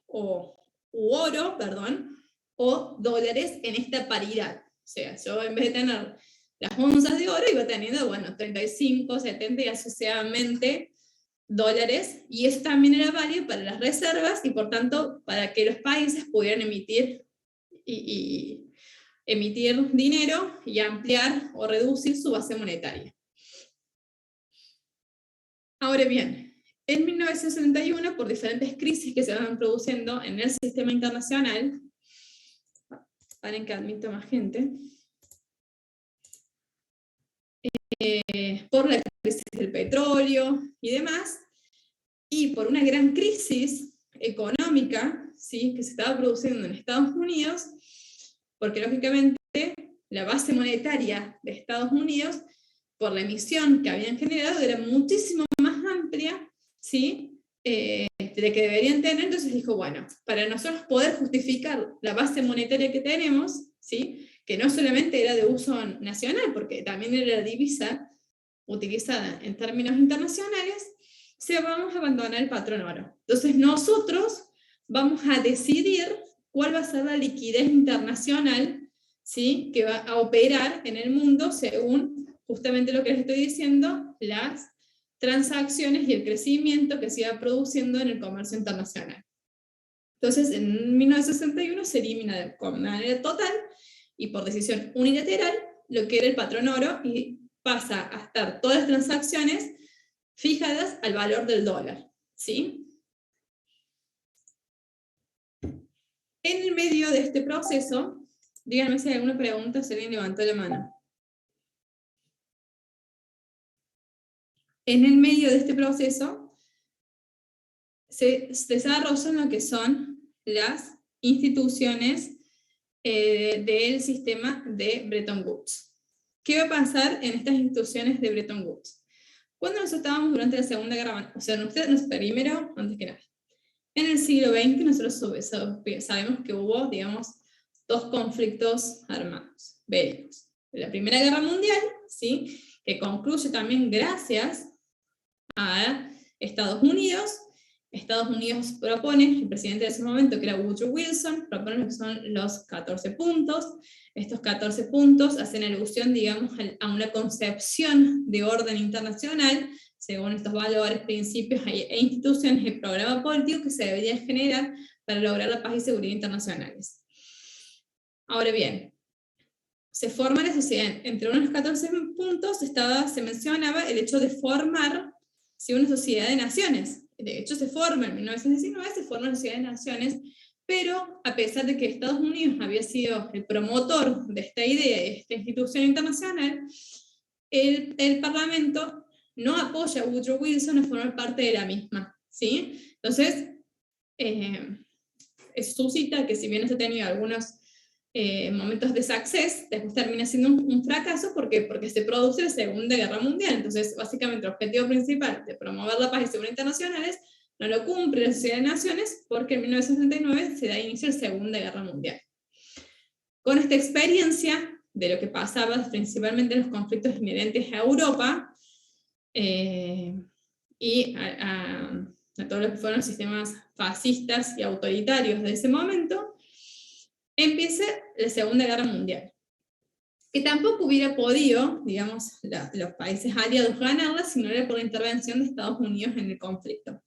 o dólares en esta paridad. O sea, yo en vez de tener las onzas de oro iba teniendo, bueno, 35, 70 y asociadamente dólares, y eso también era válido para las reservas y por tanto para que los países pudieran emitir dinero y ampliar o reducir su base monetaria. Ahora bien, en 1961, por diferentes crisis que se van produciendo en el sistema internacional, paren que admito más gente, por la crisis del petróleo y demás, y por una gran crisis económica, ¿sí?, que se estaba produciendo en Estados Unidos, porque lógicamente la base monetaria de Estados Unidos, por la emisión que habían generado, era muchísimo más amplia, ¿sí?, de la que deberían tener. Entonces dijo, bueno, para nosotros poder justificar la base monetaria que tenemos, ¿sí?, que no solamente era de uso nacional, porque también era la divisa utilizada en términos internacionales, vamos a abandonar el patrón oro. Entonces nosotros vamos a decidir cuál va a ser la liquidez internacional, ¿sí?, que va a operar en el mundo según justamente lo que les estoy diciendo, las transacciones y el crecimiento que se iba produciendo en el comercio internacional. Entonces, en 1961 se elimina de manera total y por decisión unilateral lo que era el patrón oro, y pasa a estar todas las transacciones fijadas al valor del dólar, ¿sí? En el medio de este proceso, díganme si hay alguna pregunta, si alguien levantó la mano. En el medio de este proceso se desarrollan lo que son las instituciones del sistema de Bretton Woods. ¿Qué va a pasar en estas instituciones de Bretton Woods? Cuando nosotros estábamos durante la Segunda Guerra, o sea, primero, antes que nada, en el siglo XX nosotros sabemos que hubo, digamos, dos conflictos armados, bélicos. La Primera Guerra Mundial, ¿sí? Que concluye también gracias a Estados Unidos. Estados Unidos propone, el presidente de ese momento, que era Woodrow Wilson, propone lo que son los 14 puntos. Estos 14 puntos hacen alusión, digamos, a una concepción de orden internacional, según estos valores, principios e instituciones y programa político que se debería generar para lograr la paz y seguridad internacionales. Ahora bien, se forma la sociedad. Entre uno de los 14 puntos se mencionaba el hecho de formar, ¿sí?, una sociedad de naciones. De hecho, se forma en 1919, se forma la sociedad de naciones, pero a pesar de que Estados Unidos había sido el promotor de esta idea, de esta institución internacional, el Parlamento no apoya a Woodrow Wilson a formar parte de la misma, ¿sí? Entonces, eso suscita que si bien se ha tenido algunos momentos de success, después termina siendo un fracaso. ¿Por qué? Porque se produce la Segunda Guerra Mundial. Entonces, básicamente, el objetivo principal de promover la paz y seguridad internacionales no lo cumple la Sociedad de Naciones, porque en 1969 se da inicio a la Segunda Guerra Mundial. Con esta experiencia de lo que pasaba principalmente en los conflictos inherentes a Europa, y a todos los que fueron sistemas fascistas y autoritarios de ese momento, empieza la Segunda Guerra Mundial, que tampoco hubiera podido, digamos, los países aliados ganarla si no era por la intervención de Estados Unidos en el conflicto,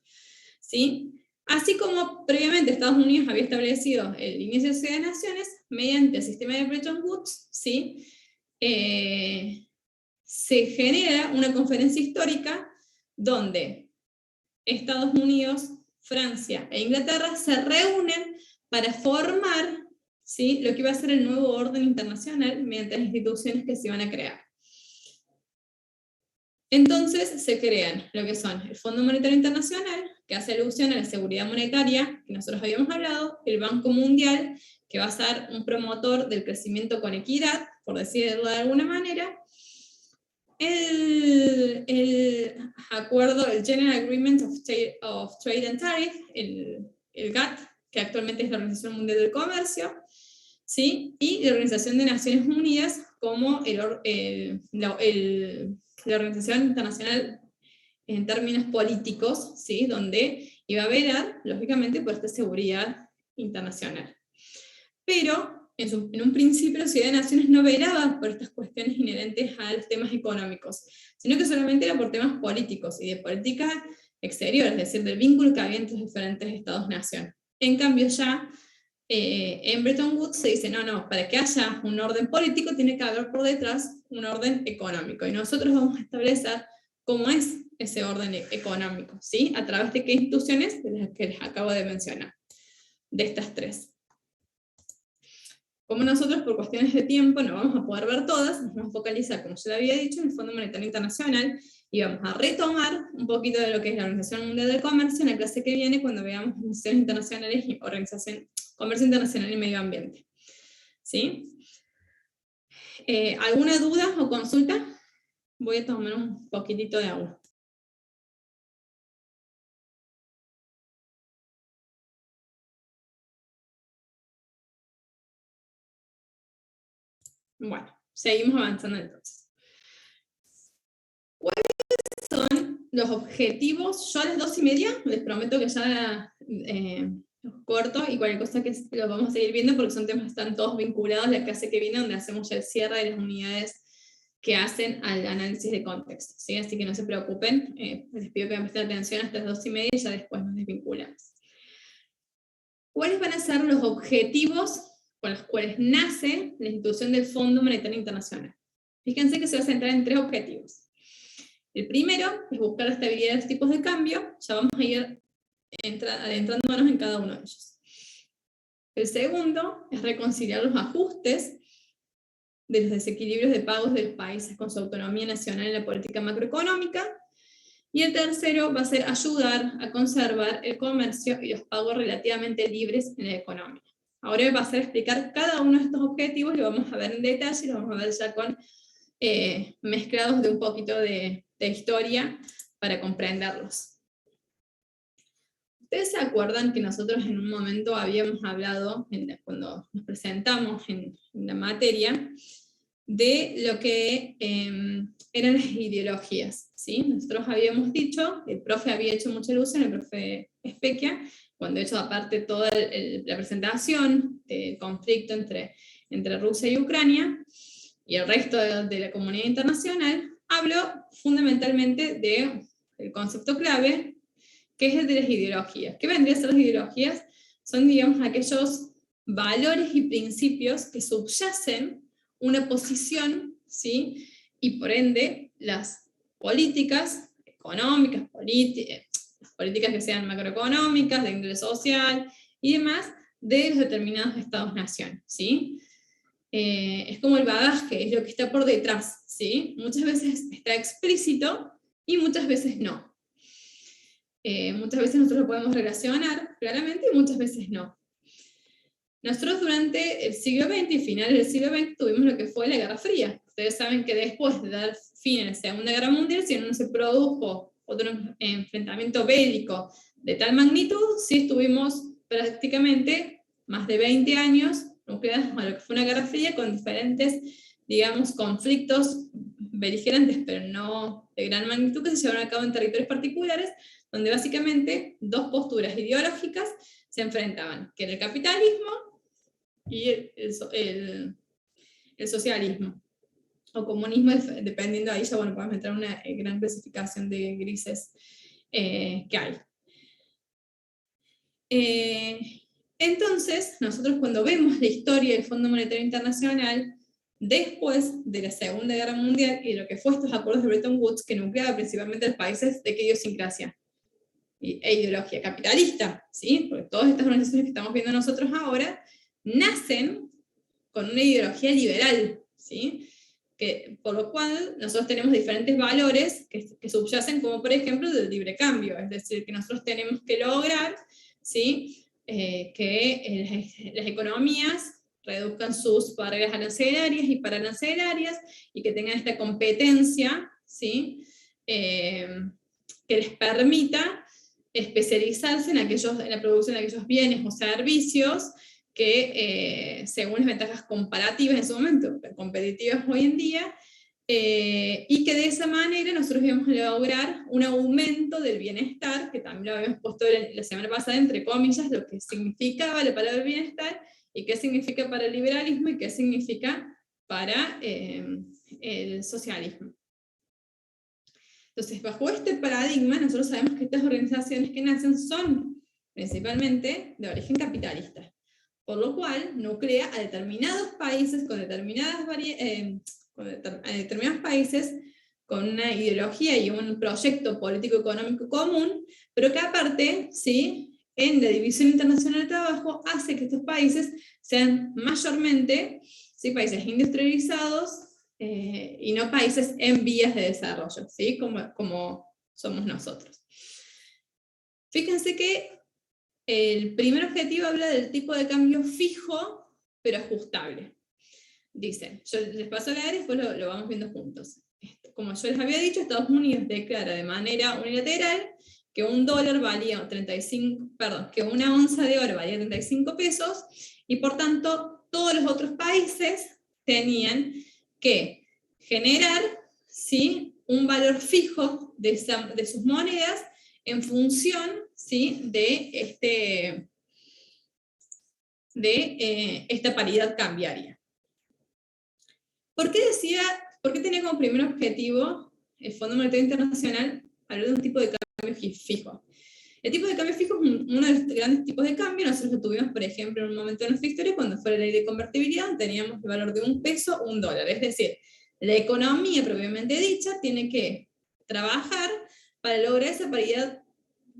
¿sí? Así como previamente Estados Unidos había establecido el inicio de la Sociedad de Naciones mediante el sistema de Bretton Woods, ¿sí? Se genera una conferencia histórica donde Estados Unidos, Francia e Inglaterra se reúnen para formar, ¿sí?, lo que iba a ser el nuevo orden internacional mediante las instituciones que se iban a crear. Entonces se crean lo que son el Fondo Monetario Internacional, que hace alusión a la seguridad monetaria que nosotros habíamos hablado, el Banco Mundial, que va a ser un promotor del crecimiento con equidad, por decirlo de alguna manera, el acuerdo, el General Agreement of Trade and Tariff, el GATT, que actualmente es la Organización Mundial del Comercio, ¿sí?, y la Organización de Naciones Unidas como la Organización Internacional en términos políticos, ¿sí?, donde iba a velar, lógicamente, por esta seguridad internacional. Pero en un principio la Sociedad de Naciones no velaba por estas cuestiones inherentes a los temas económicos, sino que solamente era por temas políticos y de política exterior, es decir, del vínculo que había entre los diferentes Estados-nación. En cambio ya en Bretton Woods se dice, no, para que haya un orden político tiene que haber por detrás un orden económico, y nosotros vamos a establecer cómo es ese orden económico, ¿sí?, a través de qué instituciones, de las que les acabo de mencionar, de estas tres. Como nosotros, por cuestiones de tiempo, no vamos a poder ver todas, nos vamos a focalizar, como ya le había dicho, en el Fondo Monetario Internacional, y vamos a retomar un poquito de lo que es la Organización Mundial del Comercio en la clase que viene, cuando veamos organizaciones internacionales y comercio internacional y medio ambiente. ¿Sí? ¿Alguna duda o consulta? Voy a tomar un poquitito de agua. Bueno, seguimos avanzando entonces. ¿Cuáles son los objetivos? Yo a las 2:30 les prometo que ya los corto, y cualquier cosa que los vamos a seguir viendo porque son temas que están todos vinculados a la clase que viene, donde hacemos ya el cierre de las unidades que hacen al análisis de contexto, ¿sí? Así que no se preocupen, les pido que me presten atención hasta las 2:30 y ya después nos desvinculamos. ¿Cuáles van a ser los objetivos con los cuales nace la institución del Fondo Monetario Internacional? Fíjense que se va a centrar en tres objetivos. El primero es buscar la estabilidad de los tipos de cambio, ya vamos a ir adentrándonos en cada uno de ellos. El segundo es reconciliar los ajustes de los desequilibrios de pagos de los países con su autonomía nacional en la política macroeconómica. Y el tercero va a ser ayudar a conservar el comercio y los pagos relativamente libres en la economía. Ahora va a ser explicar cada uno de estos objetivos, lo vamos a ver en detalle, lo vamos a ver ya con mezclados de un poquito de historia para comprenderlos. ustedes se acuerdan que nosotros en un momento habíamos hablado, cuando nos presentamos en la materia, de lo que eran las ideologías, ¿sí? Nosotros habíamos dicho, el profe había hecho mucha alusión, el profe Espequia, cuando hecho aparte toda la presentación del conflicto entre Rusia y Ucrania, y el resto de la comunidad internacional, habló fundamentalmente del concepto clave, que es el de las ideologías. ¿Qué vendrían a ser las ideologías? Son, digamos, aquellos valores y principios que subyacen una posición, ¿sí? Y por ende, las políticas económicas, las políticas que sean macroeconómicas, de índole social y demás, de los determinados estados-nación, ¿sí? Es como el bagaje, es lo que está por detrás, ¿sí? Muchas veces está explícito y muchas veces no. Muchas veces nosotros lo podemos relacionar claramente y muchas veces no. Nosotros durante el siglo XX y finales del siglo XX tuvimos lo que fue la Guerra Fría. Ustedes saben que después de dar fin a la Segunda Guerra Mundial, si no se produjo otro enfrentamiento bélico de tal magnitud, sí estuvimos prácticamente más de 20 años nucleados a lo que fue una Guerra Fría con diferentes, digamos, conflictos beligerantes, pero no de gran magnitud, que se llevaron a cabo en territorios particulares, donde básicamente dos posturas ideológicas se enfrentaban, que era el capitalismo y el socialismo, o comunismo, dependiendo, ahí ya bueno, podemos entrar en una gran clasificación de grises que hay. Entonces, nosotros cuando vemos la historia del Fondo Monetario Internacional, después de la Segunda Guerra Mundial y lo que fue estos acuerdos de Bretton Woods, que nucleaba principalmente a los países de qué idiosincrasia e ideología capitalista, ¿sí? Porque todas estas organizaciones que estamos viendo nosotros ahora nacen con una ideología liberal, ¿sí? Por lo cual nosotros tenemos diferentes valores que subyacen, como por ejemplo el libre cambio, es decir, que nosotros tenemos que lograr, ¿sí? Que las economías reduzcan sus barreras arancelarias y pararancelarias y que tengan esta competencia, ¿sí? Que les permita especializarse en la producción de aquellos bienes o servicios que, según las ventajas comparativas en su momento, competitivas hoy en día, y que de esa manera nosotros íbamos a lograr un aumento del bienestar, que también lo habíamos puesto la semana pasada, entre comillas, lo que significaba la palabra bienestar, y qué significa para el liberalismo, y qué significa para el socialismo. Entonces, bajo este paradigma, nosotros sabemos que estas organizaciones que nacen son principalmente de origen capitalista, por lo cual nuclea a determinados países con determinados países con una ideología y un proyecto político-económico común, pero que aparte, ¿sí?, en la División Internacional del Trabajo hace que estos países sean mayormente, ¿sí?, países industrializados y no países en vías de desarrollo, ¿sí?, como somos nosotros. Fíjense que el primer objetivo habla del tipo de cambio fijo, pero ajustable. Dicen, yo les paso a leer y después lo vamos viendo juntos. Como yo les había dicho, Estados Unidos declara de manera unilateral que que una onza de oro valía 35 pesos, y por tanto todos los otros países tenían que generar, ¿sí?, un valor fijo de sus monedas en función, ¿sí?, de esta paridad cambiaria. ¿Por qué tenía como primer objetivo el Fondo Monetario Internacional hablar de un tipo de cambio fijo? El tipo de cambio fijo es uno de los grandes tipos de cambio. Nosotros lo tuvimos, por ejemplo, en un momento de nuestra historia, cuando fue la ley de convertibilidad, teníamos el valor de $1 o $1. Es decir, la economía propiamente dicha tiene que trabajar para lograr esa paridad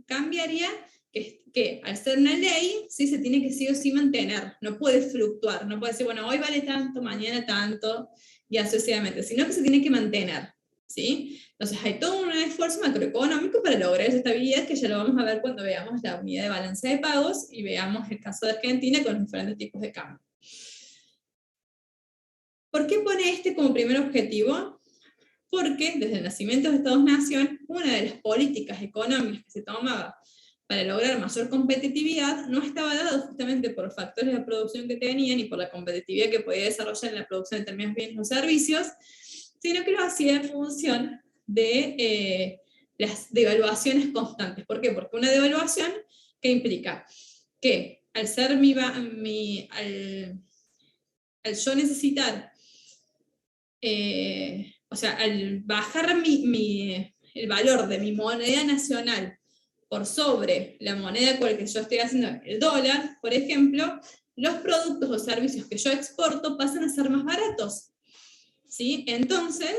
cambiaria que al ser una ley, sí se tiene que sí o sí mantener, no puede fluctuar, no puede decir, bueno, hoy vale tanto, mañana tanto, y asociadamente, sino que se tiene que mantener, ¿sí? Entonces hay todo un esfuerzo macroeconómico para lograr esa estabilidad, que ya lo vamos a ver cuando veamos la unidad de balance de pagos y veamos el caso de Argentina con los diferentes tipos de cambio. ¿Por qué pone este como primer objetivo? Porque desde el nacimiento de Estados-Nación, una de las políticas económicas que se tomaba para lograr mayor competitividad, no estaba dado justamente por los factores de producción que tenían y por la competitividad que podía desarrollar en la producción de determinados bienes o servicios, sino que lo hacía en función de las devaluaciones constantes. ¿Por qué? Porque una devaluación, ¿qué implica? Que al ser al yo necesitar, o sea, al bajar el valor de mi moneda nacional por sobre la moneda con la que yo estoy haciendo el dólar, por ejemplo, los productos o servicios que yo exporto pasan a ser más baratos, ¿sí? Entonces,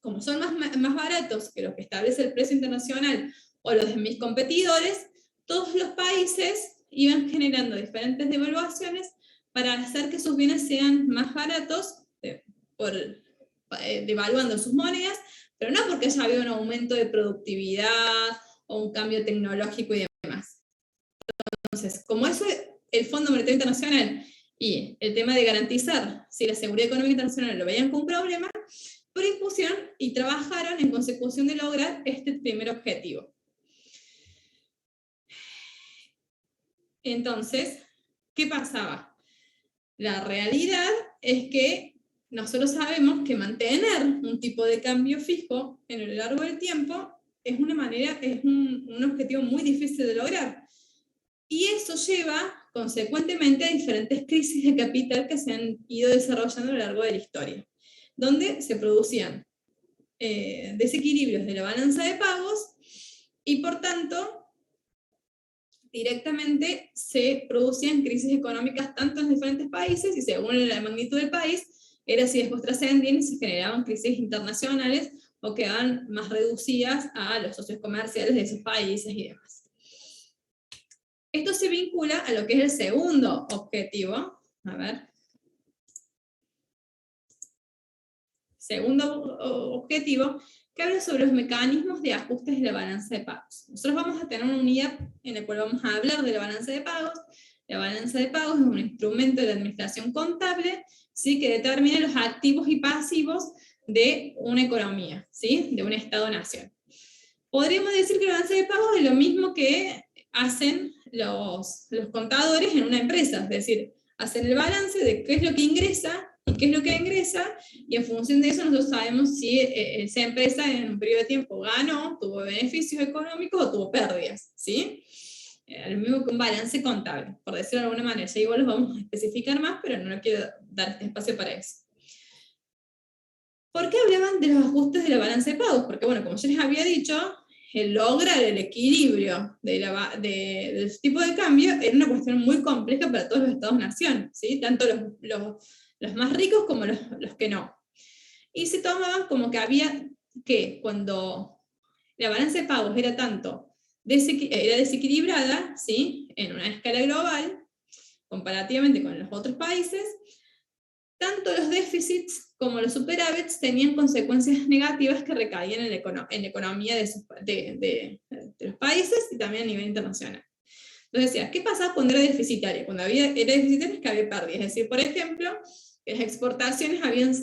como son más baratos que los que establece el precio internacional o los de mis competidores, todos los países iban generando diferentes devaluaciones para hacer que sus bienes sean más baratos, devaluando sus monedas, pero no porque haya habido un aumento de productividad o un cambio tecnológico y demás. Entonces, como eso, el Fondo Monetario Internacional y el tema de garantizar si la seguridad económica internacional lo veían como un problema, impusieron y trabajaron en consecución de lograr este primer objetivo. Entonces, ¿qué pasaba? La realidad es que nosotros sabemos que mantener un tipo de cambio fijo en lo largo del tiempo es un objetivo muy difícil de lograr. Y eso lleva consecuentemente a diferentes crisis de capital que se han ido desarrollando a lo largo de la historia, donde se producían desequilibrios de la balanza de pagos y por tanto directamente se producían crisis económicas tanto en diferentes países y según la magnitud del país era si después trascendían y se generaban crisis internacionales o quedaban más reducidas a los socios comerciales de esos países y demás. Esto se vincula a lo que es el segundo objetivo. A ver. Segundo objetivo, que habla sobre los mecanismos de ajustes de la balanza de pagos. Nosotros vamos a tener una unidad en la cual vamos a hablar de la balanza de pagos. La balanza de pagos es un instrumento de la administración contable, ¿sí?, que determina los activos y pasivos de una economía, ¿sí?, de un Estado-nación. Podríamos decir que la balanza de pagos es lo mismo que hacen los contadores en una empresa, es decir, hacen el balance de qué es lo que ingresa y qué es lo que ingresa, y en función de eso nosotros sabemos si esa empresa en un periodo de tiempo ganó, tuvo beneficios económicos o tuvo pérdidas, ¿sí? Lo mismo que un balance contable, por decirlo de alguna manera. Ya igual los vamos a especificar más, pero no quiero dar este espacio para eso. ¿Por qué hablaban de los ajustes de la balanza de pagos? Porque, bueno, como yo les había dicho, el lograr el equilibrio del tipo de cambio era una cuestión muy compleja para todos los Estados-nación, ¿sí? Tanto los más ricos como los que no. Y se tomaban como que había que, cuando la balanza de pagos era era desequilibrada, ¿sí?, en una escala global, comparativamente con los otros países, tanto los déficits como los superávits tenían consecuencias negativas que recaían en la economía de los países y también a nivel internacional. Entonces decía, ¿qué pasaba cuando era deficitaria? Cuando era deficitaria es que había pérdidas. Es decir, por ejemplo, las exportaciones habían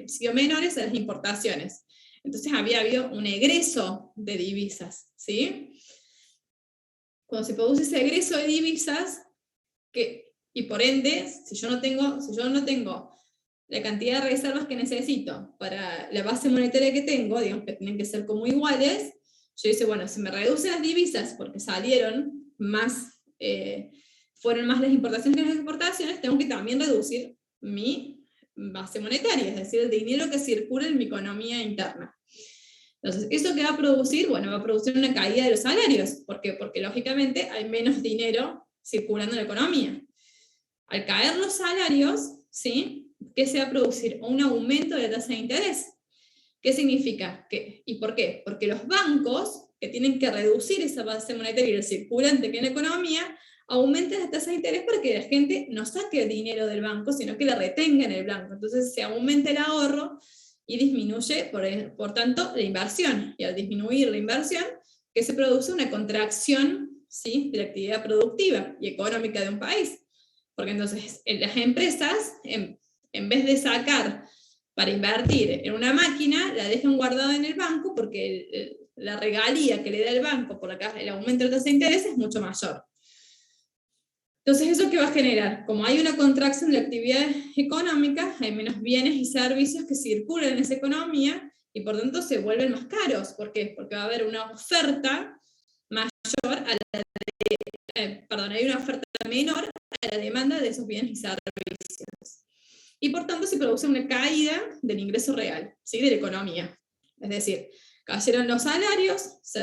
sido menores a las importaciones. Entonces había habido un egreso de divisas, ¿sí? Cuando se produce ese egreso de divisas, y por ende, si yo no tengo la cantidad de reservas que necesito para la base monetaria que tengo, digamos que tienen que ser como iguales, yo dice, bueno, si me reducen las divisas porque fueron más las importaciones que las exportaciones, tengo que también reducir mi base monetaria, es decir, el dinero que circula en mi economía interna. Entonces, ¿eso qué va a producir? Bueno, va a producir una caída de los salarios. ¿Por qué? Porque lógicamente hay menos dinero circulando en la economía. Al caer los salarios, ¿sí?, ¿qué se va a producir? Un aumento de la tasa de interés. ¿Qué significa? ¿Y por qué? Porque los bancos, que tienen que reducir esa base monetaria y el circulante que hay en la economía, aumentan las tasas de interés para que la gente no saque el dinero del banco, sino que la retenga en el banco. Entonces se aumenta el ahorro y disminuye, por tanto, la inversión. Y al disminuir la inversión, que se produce una contracción, ¿sí?, de la actividad productiva y económica de un país. Porque entonces las empresas, en vez de sacar para invertir en una máquina, la dejan guardada en el banco porque la regalía que le da el banco por el aumento de la tasa de interés es mucho mayor. Entonces, ¿eso qué va a generar? Como hay una contracción de la actividad económica, hay menos bienes y servicios que circulan en esa economía y por tanto se vuelven más caros. ¿Por qué? Porque va a haber una oferta mayor a la hay una oferta menor a la demanda de esos bienes y servicios. Y por tanto se produce una caída del ingreso real, ¿sí? De la economía. Es decir, cayeron los salarios, se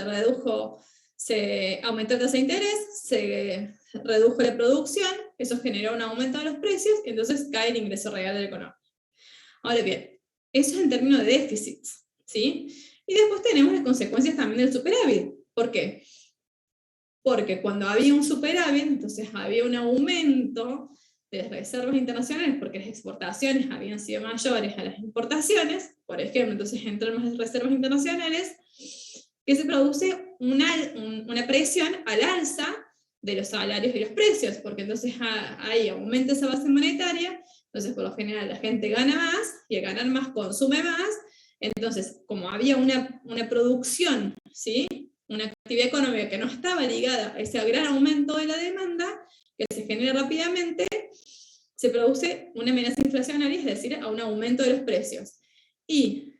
aumentó la tasa de interés, se redujo la producción, eso generó un aumento de los precios, y entonces cae el ingreso real de la economía. Ahora bien, eso es en términos de déficits, ¿sí? Y después tenemos las consecuencias también del superávit. ¿Por qué? Porque cuando había un superávit, entonces había un aumento de las reservas internacionales, porque las exportaciones habían sido mayores a las importaciones, por ejemplo, entonces entran más reservas internacionales, que se produce una presión al alza de los salarios y los precios, porque entonces ahí aumenta esa base monetaria, entonces por lo general la gente gana más, y al ganar más consume más, entonces como había una producción, ¿sí? Una actividad económica que no estaba ligada a ese gran aumento de la demanda, que se genera rápidamente, se produce una amenaza inflacionaria, es decir, a un aumento de los precios. Y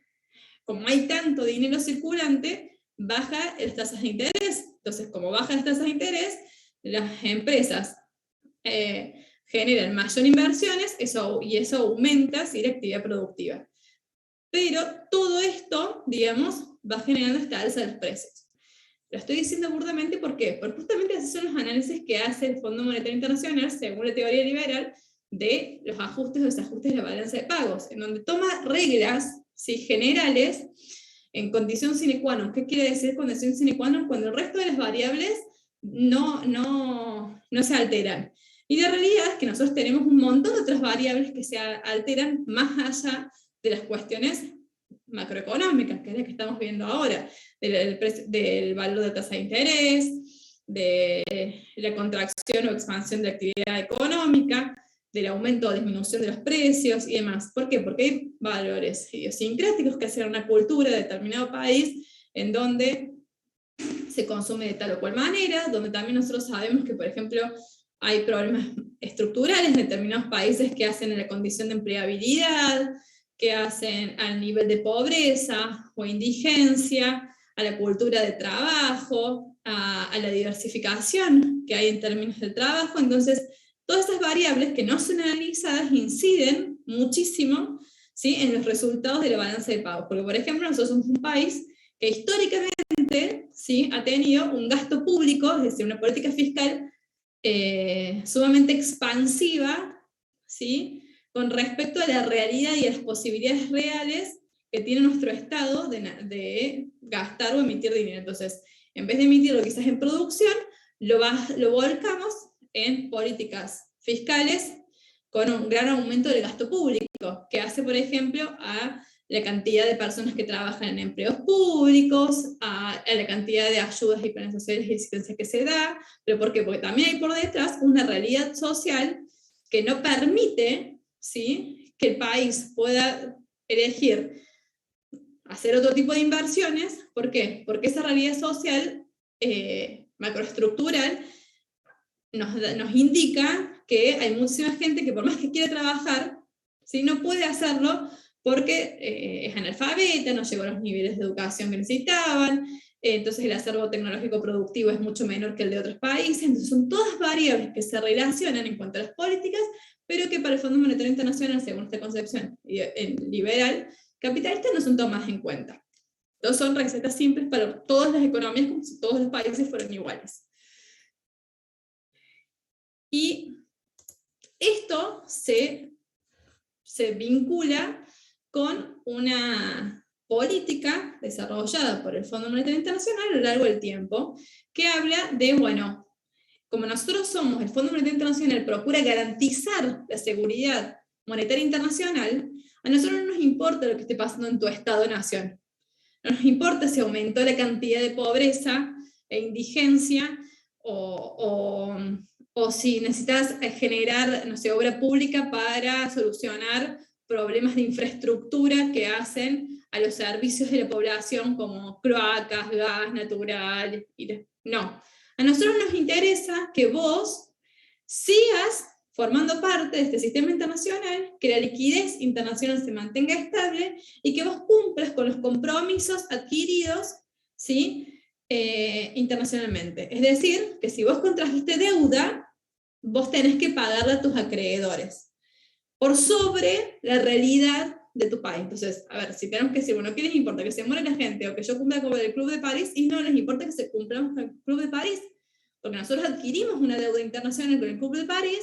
como hay tanto dinero circulante, baja las tasas de interés. Entonces, como bajan las tasas de interés, las empresas generan mayor inversiones, y eso aumenta, ¿sí?, la actividad productiva. Pero todo esto, digamos, va generando esta alza de los precios. Lo estoy diciendo burdamente, ¿por qué? Porque justamente así son los análisis que hace el Fondo Monetario Internacional, según la teoría liberal, de los ajustes o desajustes de la balanza de pagos, en donde toma reglas, ¿sí?, generales, en condición sine qua non. ¿Qué quiere decir condición sine qua non? Cuando el resto de las variables no se alteran. Y la realidad es que nosotros tenemos un montón de otras variables que se alteran más allá de las cuestiones macroeconómicas, que es la que estamos viendo ahora, del valor de tasa de interés, de la contracción o expansión de la actividad económica, del aumento o disminución de los precios y demás. ¿Por qué? Porque hay valores idiosincráticos que hacen una cultura de determinado país en donde se consume de tal o cual manera, donde también nosotros sabemos que, por ejemplo, hay problemas estructurales en determinados países que hacen a la condición de empleabilidad, que hacen al nivel de pobreza o indigencia, a la cultura de trabajo, a la diversificación que hay en términos del trabajo. Entonces, todas esas variables que no son analizadas inciden muchísimo, ¿sí?, en los resultados de la balanza de pagos. Porque, por ejemplo, nosotros somos un país que históricamente, ¿sí?, ha tenido un gasto público, es decir, una política fiscal sumamente expansiva, ¿sí?, con respecto a la realidad y a las posibilidades reales que tiene nuestro Estado de gastar o emitir dinero. Entonces, en vez de emitirlo quizás en producción, lo volcamos en políticas fiscales con un gran aumento del gasto público, que hace, por ejemplo, a la cantidad de personas que trabajan en empleos públicos, a la cantidad de ayudas y planes sociales y asistencia que se da. ¿Pero por qué? Porque también hay por detrás una realidad social que no permite, ¿sí?, que el país pueda elegir hacer otro tipo de inversiones. ¿Por qué? Porque esa realidad social macroestructural nos indica que hay muchísima gente que por más que quiere trabajar, ¿sí?, no puede hacerlo porque es analfabeta, no llegó a los niveles de educación que necesitaban, entonces el acervo tecnológico productivo es mucho menor que el de otros países. Entonces son todas variables que se relacionan en cuanto a las políticas, pero que para el Fondo Monetario Internacional, según esta concepción liberal capitalista, no son tomadas en cuenta. Entonces son recetas simples para todas las economías, como si todos los países fueran iguales. Y esto se vincula con una política desarrollada por el Fondo Monetario Internacional a lo largo del tiempo, que habla de, bueno, como nosotros somos, el Fondo Monetario Internacional procura garantizar la seguridad monetaria internacional, a nosotros no nos importa lo que esté pasando en tu Estado-nación. No nos importa si aumentó la cantidad de pobreza e indigencia, o si necesitas generar, no sé, obra pública para solucionar problemas de infraestructura que hacen a los servicios de la población como cloacas, gas natural. No, a nosotros nos interesa que vos sigas formando parte de este sistema internacional, que la liquidez internacional se mantenga estable y que vos cumplas con los compromisos adquiridos, ¿sí? Internacionalmente. Es decir, que si vos contrajiste deuda, vos tenés que pagarla a tus acreedores, por sobre la realidad de tu país. Entonces, a ver, si tenemos que decir, bueno, ¿qué les importa? ¿Que se muera la gente o que yo cumpla con el Club de París? Y no les importa que se cumpla con el Club de París, porque nosotros adquirimos una deuda internacional con el Club de París,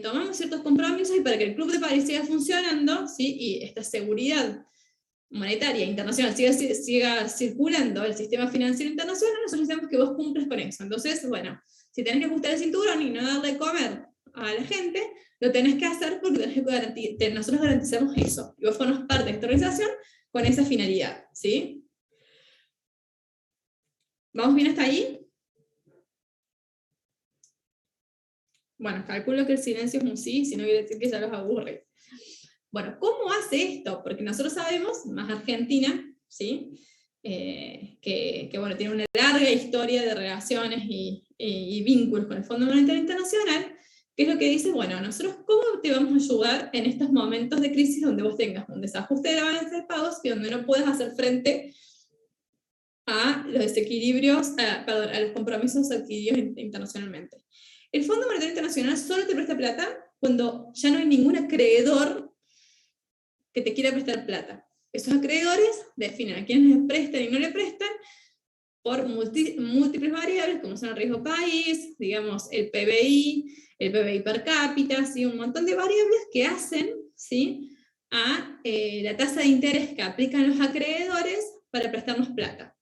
tomamos ciertos compromisos y para que el Club de París siga funcionando, ¿sí? Y esta seguridad monetaria internacional siga circulando el sistema financiero internacional, nosotros necesitamos que vos cumplas con eso. Entonces, bueno, si tenés que ajustar el cinturón y no darle de comer a la gente, lo tenés que hacer porque nosotros garantizamos eso. Y vos formas parte de esta organización con esa finalidad, ¿sí? ¿Vamos bien hasta ahí? Bueno, calculo que el silencio es un sí, si no quiere decir que ya los aburre. Bueno, ¿cómo hace esto? Porque nosotros sabemos, más Argentina, ¿sí? Que bueno, tiene una larga historia de relaciones y vínculos con el Fondo Monetario Internacional, que es lo que dice, bueno, nosotros ¿cómo te vamos a ayudar en estos momentos de crisis donde vos tengas un desajuste de la balanza de pagos y donde no puedas hacer frente a los desequilibrios, a los compromisos adquiridos internacionalmente? El Fondo Monetario Internacional solo te presta plata cuando ya no hay ningún acreedor que te quiera prestar plata. Esos acreedores definen a quiénes le prestan y no le prestan por múltiples variables, como son el riesgo país, digamos, el PBI per cápita, ¿sí? Un montón de variables que hacen, ¿sí? A la tasa de interés que aplican los acreedores para prestarnos plata.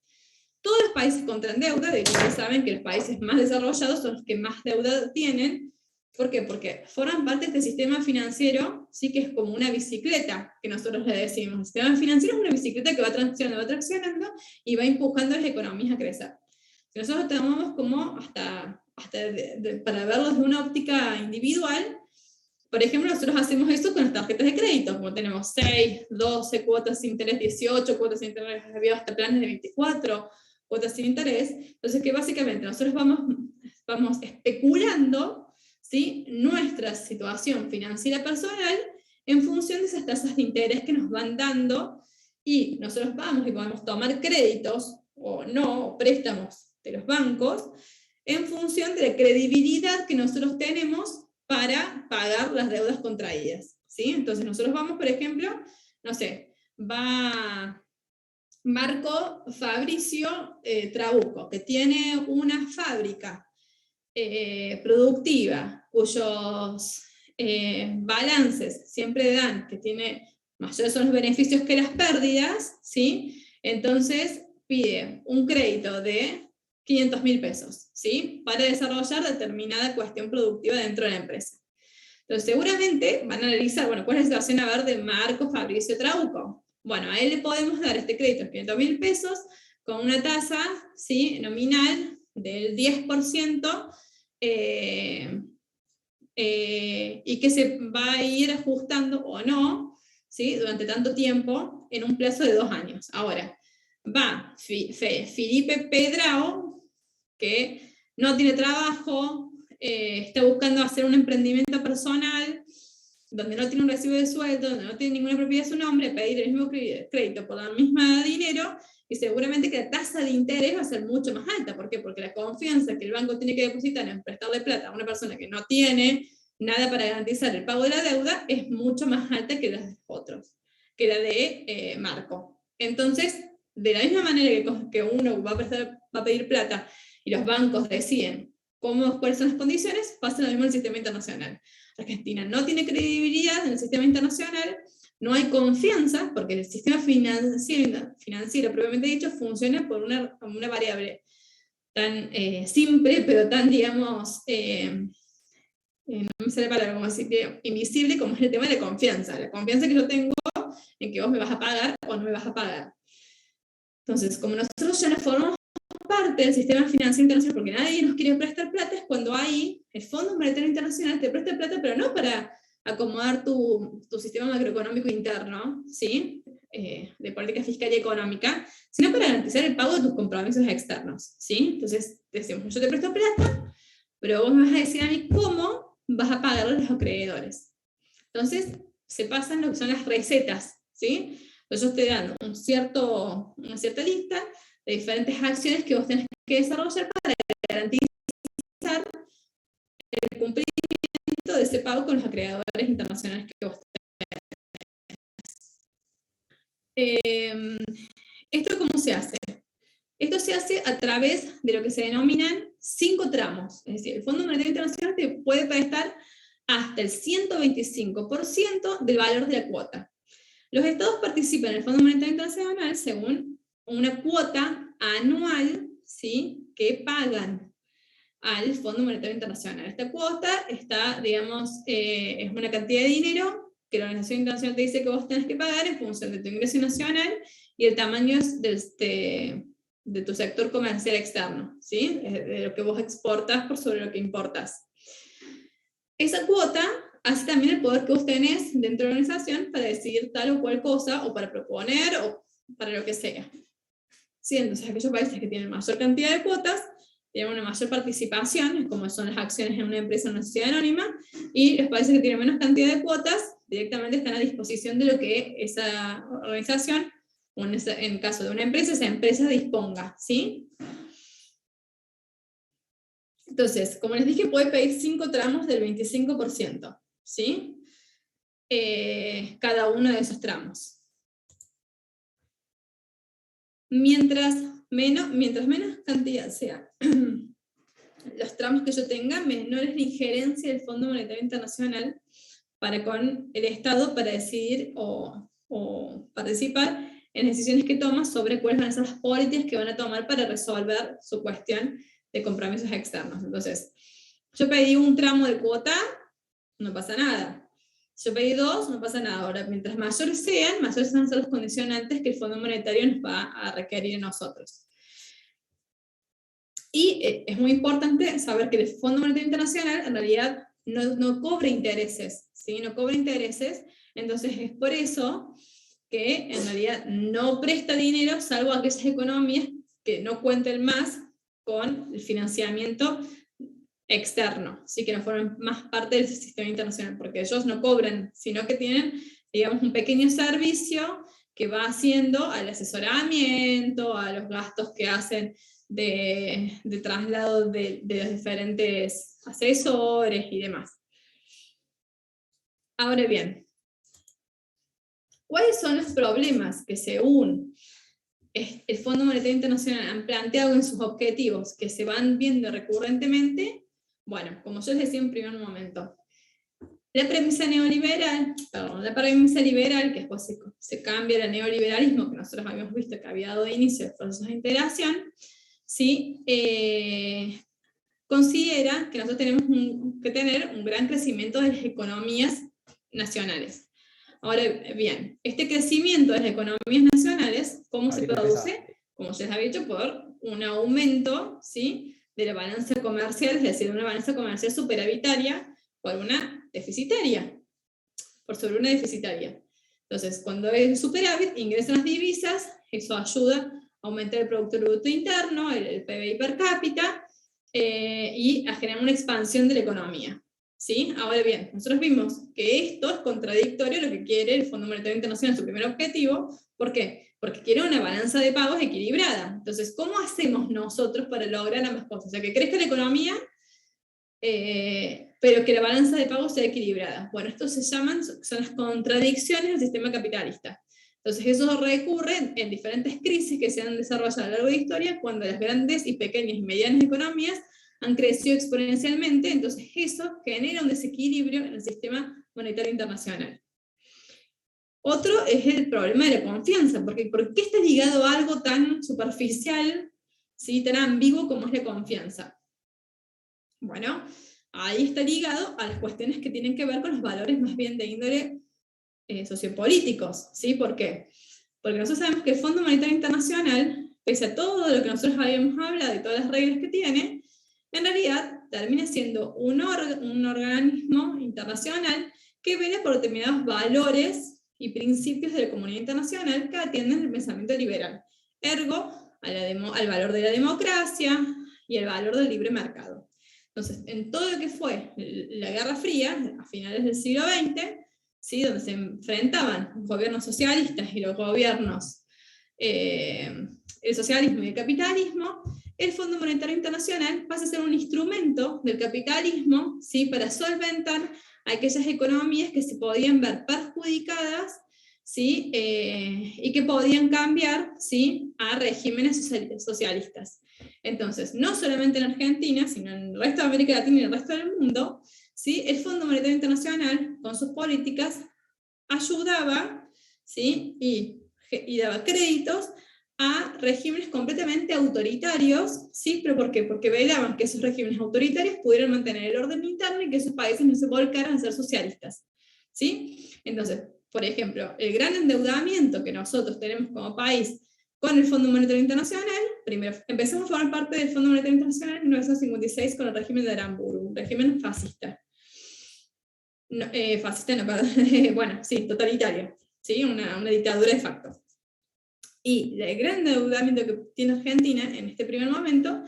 Todos los países contraen deuda, de hecho ustedes saben que los países más desarrollados son los que más deuda tienen. ¿Por qué? Porque forman parte de este sistema financiero, sí, que es como una bicicleta, que nosotros le decimos. El sistema financiero es una bicicleta que va traccionando y va empujando las economías a crecer. Si nosotros tomamos como para verlo desde una óptica individual, por ejemplo, nosotros hacemos eso con las tarjetas de crédito, como tenemos 6, 12 cuotas sin interés, 18 cuotas sin interés, había hasta planes de 24 cuotas sin interés. Entonces, que básicamente nosotros vamos especulando, ¿sí? Nuestra situación financiera personal en función de esas tasas de interés que nos van dando, y nosotros vamos y podemos tomar créditos o no, o préstamos de los bancos, en función de la credibilidad que nosotros tenemos para pagar las deudas contraídas, ¿sí? Entonces nosotros vamos, por ejemplo, no sé, va Marco Fabricio Trabuco, que tiene una fábrica productiva, cuyos balances siempre dan que tiene mayores son los beneficios que las pérdidas, ¿sí? Entonces pide un crédito de 500.000 pesos, ¿sí? Para desarrollar determinada cuestión productiva dentro de la empresa. Entonces seguramente van a analizar, bueno, ¿cuál es la situación a ver de Marco Fabricio Trabuco? Bueno, a él le podemos dar este crédito de 500.000 pesos con una tasa, ¿sí? Nominal del 10%, y que se va a ir ajustando o no, ¿sí? Durante tanto tiempo en un plazo de 2 años. Ahora, va Felipe Pedrao, que no tiene trabajo, está buscando hacer un emprendimiento personal, donde no tiene un recibo de sueldo, donde no tiene ninguna propiedad a su nombre, pedir el mismo crédito por el mismo dinero, y seguramente que la tasa de interés va a ser mucho más alta. ¿Por qué? Porque la confianza que el banco tiene que depositar en prestarle plata a una persona que no tiene nada para garantizar el pago de la deuda es mucho más alta que la de otros, que la de Marco. Entonces, de la misma manera que uno va a pedir plata y los bancos deciden cuáles son las condiciones, pasa lo mismo en el sistema internacional. Argentina no tiene credibilidad en el sistema internacional, no hay confianza, porque el sistema financiero propiamente dicho funciona por una variable tan simple, pero tan, digamos, no me sale la palabra, como decir, invisible, como es el tema de la confianza que yo tengo en que vos me vas a pagar o no me vas a pagar. Entonces, como nosotros ya nos formamos parte del sistema financiero internacional, porque nadie nos quiere prestar plata, es cuando ahí el Fondo Monetario Internacional te presta plata, pero no para acomodar tu sistema macroeconómico interno, ¿sí? De política fiscal y económica, sino para garantizar el pago de tus compromisos externos, ¿sí? Entonces, decimos, yo te presto plata, pero vos me vas a decir a mí cómo vas a pagarle a los acreedores. Entonces, se pasan lo que son las recetas, ¿sí? Ellos te dan una cierta lista de diferentes acciones que vos tenés que desarrollar para garantizar el cumplimiento de ese pago con los acreedores internacionales que vos tenés. ¿Esto cómo se hace? Esto se hace a través de lo que se denominan 5 tramos. Es decir, el Fondo Monetario Internacional te puede prestar hasta el 125% del valor de la cuota. Los estados participan en el Fondo Monetario Internacional según una cuota anual, ¿sí?, que pagan al Fondo Monetario Internacional. Esta cuota está, digamos, es una cantidad de dinero que la Organización Internacional te dice que vos tenés que pagar en función de tu ingreso nacional y el tamaño de tu sector comercial externo, ¿sí? De lo que vos exportas por sobre lo que importas. Esa cuota hace también el poder que vos tenés dentro de la organización para decidir tal o cual cosa, o para proponer, o para lo que sea. ¿Sí? Entonces aquellos países que tienen mayor cantidad de cuotas tienen una mayor participación, como son las acciones en una empresa o una sociedad anónima, y los países que tienen menos cantidad de cuotas directamente están a disposición de lo que esa organización, o en el caso de una empresa, esa empresa disponga, ¿sí? Entonces, como les dije, puede pedir 5 tramos del 25%, ¿sí? Cada uno de esos tramos. Mientras menos cantidad sea los tramos que yo tenga, menor es la injerencia del Fondo Monetario Internacional para con el Estado para decidir o participar en las decisiones que toma sobre cuáles van a ser las políticas que van a tomar para resolver su cuestión de compromisos externos. Entonces, yo pedí un tramo de cuota, no pasa nada. Yo pedí 2, no pasa nada. Ahora, mientras mayores van a ser los condicionantes que el Fondo Monetario nos va a requerir a nosotros. Y es muy importante saber que el Fondo Monetario Internacional en realidad no cobra intereses, ¿sí? No cobra intereses, entonces es por eso que en realidad no presta dinero, salvo a aquellas economías que no cuenten más con el financiamiento externo, ¿sí? Que no forman más parte del sistema internacional, porque ellos no cobran, sino que tienen, digamos, un pequeño servicio que va haciendo al asesoramiento, a los gastos que hacen de traslado de los diferentes asesores y demás. Ahora bien, ¿cuáles son los problemas que según el Fondo Monetario Internacional han planteado en sus objetivos que se van viendo recurrentemente? Bueno, como yo les decía en primer momento, la premisa liberal, que después se cambia al neoliberalismo, que nosotros habíamos visto que había dado inicio al proceso de integración, ¿sí? Considera que nosotros tenemos que tener un gran crecimiento de las economías nacionales. Ahora bien, este crecimiento de las economías nacionales, ¿cómo se produce? Como ya les había dicho, por un aumento, ¿sí?, de la balanza comercial, es decir, una balanza comercial superavitaria por una deficitaria, por sobre una deficitaria. Entonces, cuando es superávit, ingresan las divisas, eso ayuda a aumentar el Producto Bruto Interno, el PBI per cápita, y a generar una expansión de la economía. ¿Sí? Ahora bien, nosotros vimos que esto es contradictorio a lo que quiere el Fondo Monetario Internacional, su primer objetivo. ¿Por qué? Porque quiere una balanza de pagos equilibrada. Entonces, ¿cómo hacemos nosotros para lograr ambas cosas? O sea, que crezca la economía, pero que la balanza de pagos sea equilibrada. Bueno, esto son las contradicciones del sistema capitalista. Entonces, eso recurre en diferentes crisis que se han desarrollado a lo largo de la historia, cuando las grandes y pequeñas y medianas economías han crecido exponencialmente, entonces eso genera un desequilibrio en el sistema monetario internacional. Otro es el problema de la confianza, porque ¿por qué está ligado a algo tan superficial, ¿sí?, tan ambiguo como es la confianza? Bueno, ahí está ligado a las cuestiones que tienen que ver con los valores más bien de índole sociopolíticos, ¿sí? ¿Por qué? Porque nosotros sabemos que el Fondo Monetario Internacional, pese a todo lo que nosotros habíamos hablado y todas las reglas que tiene, en realidad termina siendo un organismo internacional que vela por determinados valores y principios de la comunidad internacional que atienden el pensamiento liberal, ergo al valor de la democracia y al valor del libre mercado. Entonces, en todo lo que fue la Guerra Fría, a finales del siglo XX, ¿sí? Donde se enfrentaban los gobiernos socialistas y los gobiernos, el socialismo y el capitalismo, el Fondo Monetario Internacional pasa a ser un instrumento del capitalismo, ¿sí? Para solventar aquellas economías que se podían ver perjudicadas, ¿sí? Y que podían cambiar, ¿sí? A regímenes socialistas. Entonces, no solamente en Argentina, sino en el resto de América Latina y el resto del mundo, ¿sí? El Fondo Monetario Internacional, con sus políticas, ayudaba, ¿sí? y daba créditos a regímenes completamente autoritarios, ¿sí? ¿Pero por qué? Porque velaban que esos regímenes autoritarios pudieran mantener el orden interno y que esos países no se volcaran a ser socialistas, ¿sí? Entonces, por ejemplo, el gran endeudamiento que nosotros tenemos como país con el Fondo Monetario Internacional, primero empezamos a formar parte del Fondo Monetario Internacional en 1956 con el régimen de Aramburu, un régimen fascista. No, fascista no, perdón, bueno, sí, totalitario, ¿sí? Una dictadura de facto. Y el gran endeudamiento que tiene Argentina en este primer momento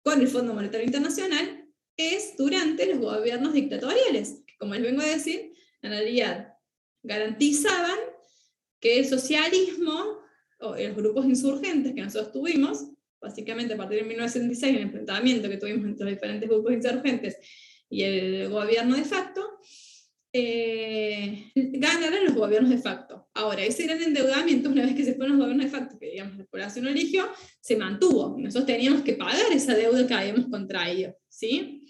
con el Fondo Monetario Internacional es durante los gobiernos dictatoriales, que, como les vengo a decir, en realidad garantizaban que el socialismo o los grupos insurgentes que nosotros tuvimos, básicamente a partir de 1976, el enfrentamiento que tuvimos entre los diferentes grupos insurgentes y el gobierno de facto, ganaron los gobiernos de facto. Ahora, ese gran endeudamiento, una vez que se fueron los gobiernos de facto, que digamos la población lo eligió, se mantuvo. Nosotros teníamos que pagar esa deuda que habíamos contraído, ¿sí?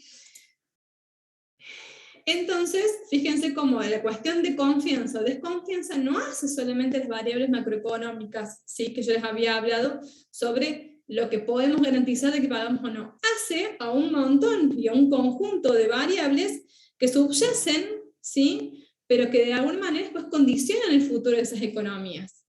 Entonces, fíjense cómo la cuestión de confianza o desconfianza no hace solamente las variables macroeconómicas, ¿sí? Que yo les había hablado sobre lo que podemos garantizar de que pagamos o no. Hace a un montón y a un conjunto de variables que subyacen, ¿sí? Pero que de alguna manera después condicionan el futuro de esas economías.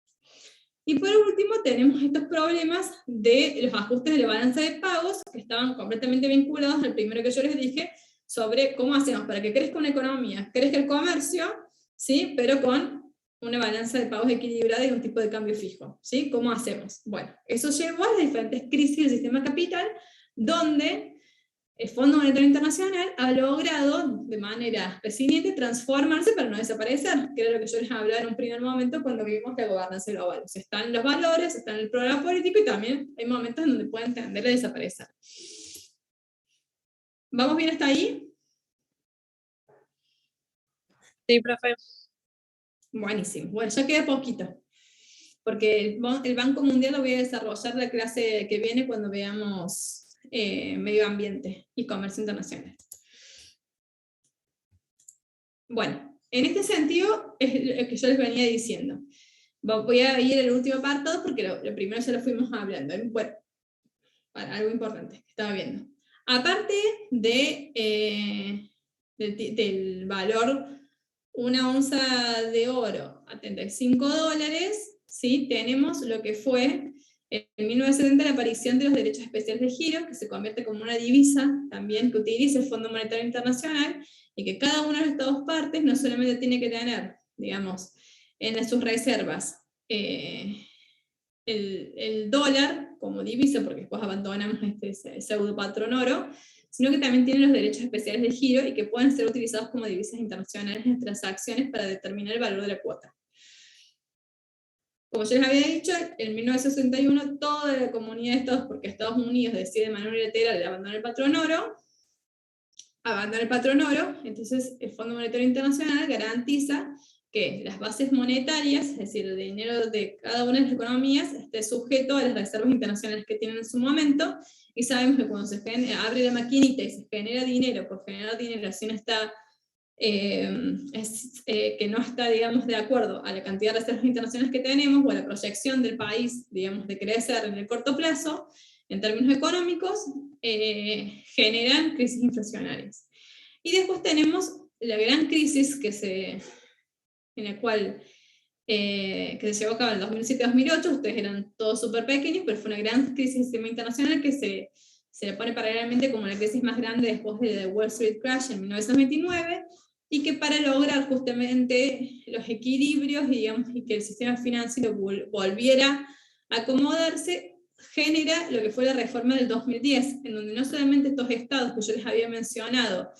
Y por último tenemos estos problemas de los ajustes de la balanza de pagos, que estaban completamente vinculados al primero que yo les dije, sobre cómo hacemos para que crezca una economía, crezca el comercio, ¿sí? Pero con una balanza de pagos equilibrada y un tipo de cambio fijo, ¿sí? ¿Cómo hacemos? Bueno, eso llevó a las diferentes crisis del sistema capital, donde el Fondo Monetario Internacional ha logrado de manera resiliente transformarse para no desaparecer, que era lo que yo les hablaba en un primer momento cuando vimos la gobernanza global. O sea, están los valores, están el programa político y también hay momentos en donde pueden tender a desaparecer. ¿Vamos bien hasta ahí? Sí, profe. Buenísimo. Bueno, ya queda poquito, porque el Banco Mundial lo voy a desarrollar la clase que viene cuando veamos medio ambiente y comercio internacional. Bueno, en este sentido es lo que yo les venía diciendo. Voy a ir al último apartado porque lo primero ya lo fuimos hablando. Bueno, para algo importante que estaba viendo. Aparte del valor, una onza de oro a $35, ¿sí? Tenemos lo que fue en 1970 la aparición de los derechos especiales de giro, que se convierte como una divisa también que utiliza el Fondo Monetario Internacional, y que cada una de las dos partes no solamente tiene que tener, digamos, en sus reservas el dólar como divisa, porque después abandonamos este pseudo patrón oro, sino que también tienen los derechos especiales de giro y que pueden ser utilizados como divisas internacionales en transacciones para determinar el valor de la cuota. Como ya les había dicho, en 1961 toda la comunidad de Estados, porque Estados Unidos decide de manera unilateral abandonar el patrón oro, entonces el Fondo Monetario Internacional garantiza que las bases monetarias, es decir, el dinero de cada una de las economías, esté sujeto a las reservas internacionales que tienen en su momento, y sabemos que cuando se abre la maquinita y se genera dinero, por generar dinero, si no está, que no está, digamos, de acuerdo a la cantidad de reservas internacionales que tenemos, o a la proyección del país, digamos, de crecer en el corto plazo, en términos económicos, generan crisis inflacionarias. Y después tenemos la gran crisis en la cual que se llevó a cabo en el 2007-2008, ustedes eran todos súper pequeños, pero fue una gran crisis del sistema internacional que se le pone paralelamente como la crisis más grande después de Wall Street Crash en 1929, y que para lograr justamente los equilibrios y que el sistema financiero volviera a acomodarse, genera lo que fue la reforma del 2010, en donde no solamente estos estados que yo les había mencionado,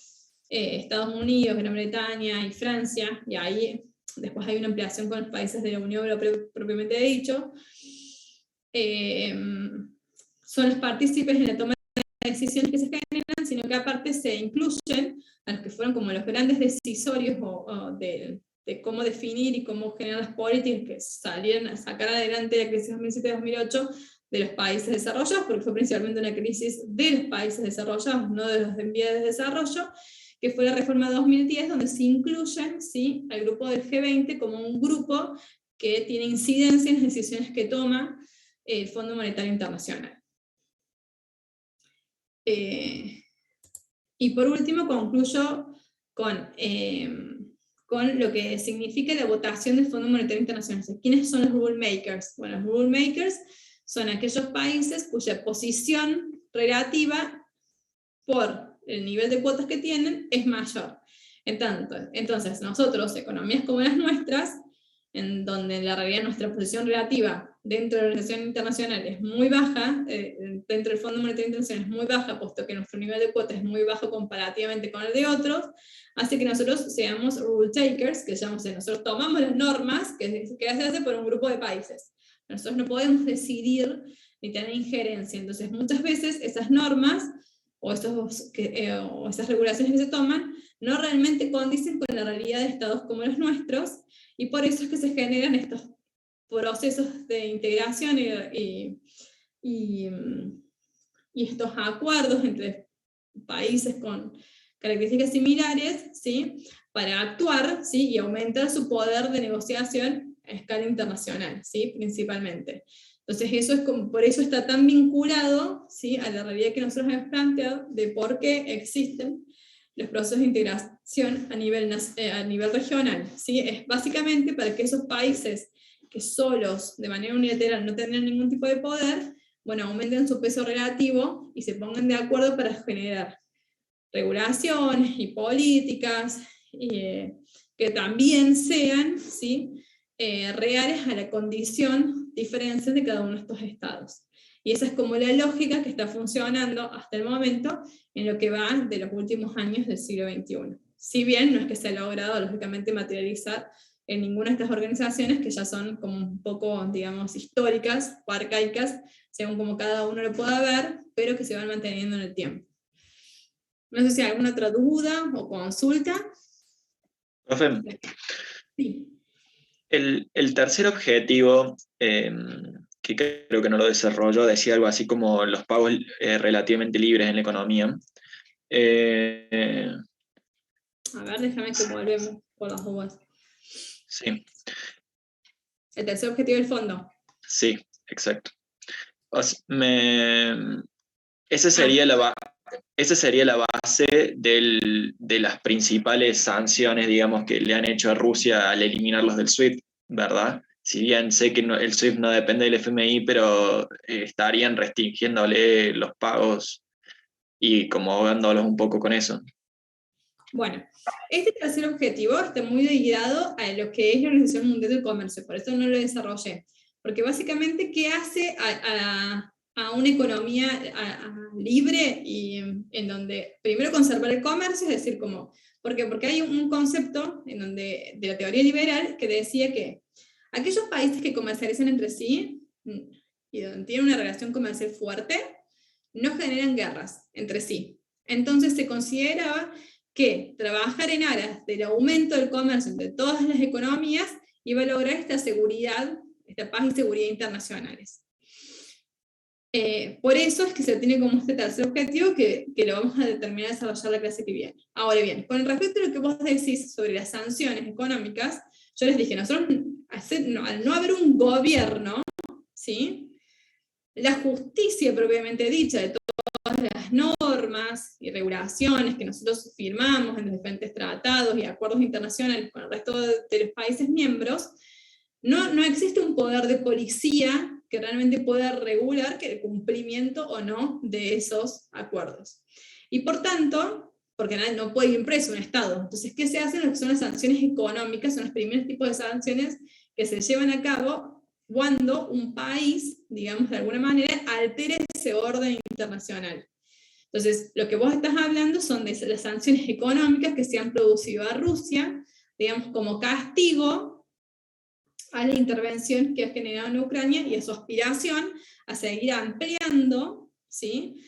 Estados Unidos, Gran Bretaña y Francia, y ahí después hay una ampliación con los países de la Unión Europea propiamente dicho, son los partícipes en la toma de decisiones que se generan, sino que aparte se incluyen a los que fueron como los grandes decisorios de cómo definir y cómo generar las políticas que salieron a sacar adelante la crisis 2007-2008 de los países desarrollados, porque fue principalmente una crisis de los países desarrollados, no de los de en vías de desarrollo, que fue la reforma 2010, donde se incluyen, ¿sí?, al grupo del G20 como un grupo que tiene incidencia en las decisiones que toma el Fondo Monetario Internacional. Y por último concluyo con lo que significa la votación del Fondo Monetario Internacional. ¿Quiénes son los rule makers? Bueno, los rule makers son aquellos países cuya posición relativa por el nivel de cuotas que tienen es mayor. Entonces, nosotros, economías como las nuestras, en donde en la realidad nuestra posición relativa dentro de la organización internacional es muy baja, dentro del Fondo Monetario Internacional es muy baja, puesto que nuestro nivel de cuotas es muy bajo comparativamente con el de otros, hace que nosotros seamos rule takers, que llamamos, nosotros tomamos las normas que se hace por un grupo de países. Nosotros no podemos decidir ni tener injerencia, entonces muchas veces esas normas o esas regulaciones que se toman no realmente condicen con la realidad de estados como los nuestros, y por eso es que se generan estos procesos de integración y estos acuerdos entre países con características similares, ¿sí?, para actuar, ¿sí?, y aumentar su poder de negociación a escala internacional, ¿sí?, principalmente. Entonces por eso está tan vinculado, ¿sí?, a la realidad que nosotros hemos planteado de por qué existen los procesos de integración a nivel regional, ¿sí? Es básicamente para que esos países que solos, de manera unilateral, no tendrían ningún tipo de poder, bueno, aumenten su peso relativo y se pongan de acuerdo para generar regulaciones y políticas que también sean, ¿sí?, reales a la condición diferencial de cada uno de estos estados. Y esa es como la lógica que está funcionando hasta el momento en lo que va de los últimos años del siglo XXI. Si bien no es que se ha logrado, lógicamente, materializar en ninguna de estas organizaciones, que ya son como un poco, digamos, históricas o arcaicas, según como cada uno lo pueda ver, pero que se van manteniendo en el tiempo. No sé si hay alguna otra duda o consulta. Profe, Sí. el tercer objetivo, que creo que no lo desarrolló, decía algo así como los pagos relativamente libres en la economía. A ver, déjame que volvemos por las dudas. Sí, El tercer objetivo del fondo. sí, exacto. Esa sería la base de las principales sanciones, digamos, que le han hecho a Rusia al eliminarlos del SWIFT, ¿verdad? Si bien sé que el SWIFT no depende del FMI, pero estarían restringiéndole los pagos y como ahogándolos un poco con eso. Bueno, este tercer objetivo está muy ligado a lo que es la Organización Mundial del Comercio, por eso no lo desarrollé. Porque básicamente, ¿qué hace a una economía libre y en donde primero conservar el comercio? Es decir, ¿por qué? Porque hay un concepto de la teoría liberal que decía que aquellos países que comercializan entre sí y donde tienen una relación comercial fuerte, no generan guerras entre sí. Entonces se consideraba que trabajar en aras del aumento del comercio entre todas las economías iba a lograr esta seguridad, esta paz y seguridad internacionales. Por eso es que se tiene como este tercer objetivo que lo vamos a determinar a desarrollar la clase que viene. Ahora bien, con respecto a lo que vos decís sobre las sanciones económicas, yo les dije, nosotros al no haber un gobierno, ¿sí?, la justicia propiamente dicha de todas las normas y regulaciones que nosotros firmamos en los diferentes tratados y acuerdos internacionales con el resto de los países miembros, no existe un poder de policía que realmente pueda regular el cumplimiento o no de esos acuerdos. Y por tanto, porque no puede ir preso un Estado. Entonces, ¿qué se hacen? Lo que son las sanciones económicas, son los primeros tipos de sanciones que se llevan a cabo cuando un país, digamos de alguna manera, altere ese orden internacional. Entonces, lo que vos estás hablando son de las sanciones económicas que se han producido a Rusia, digamos, como castigo a la intervención que ha generado en Ucrania y a su aspiración a seguir ampliando, ¿sí?,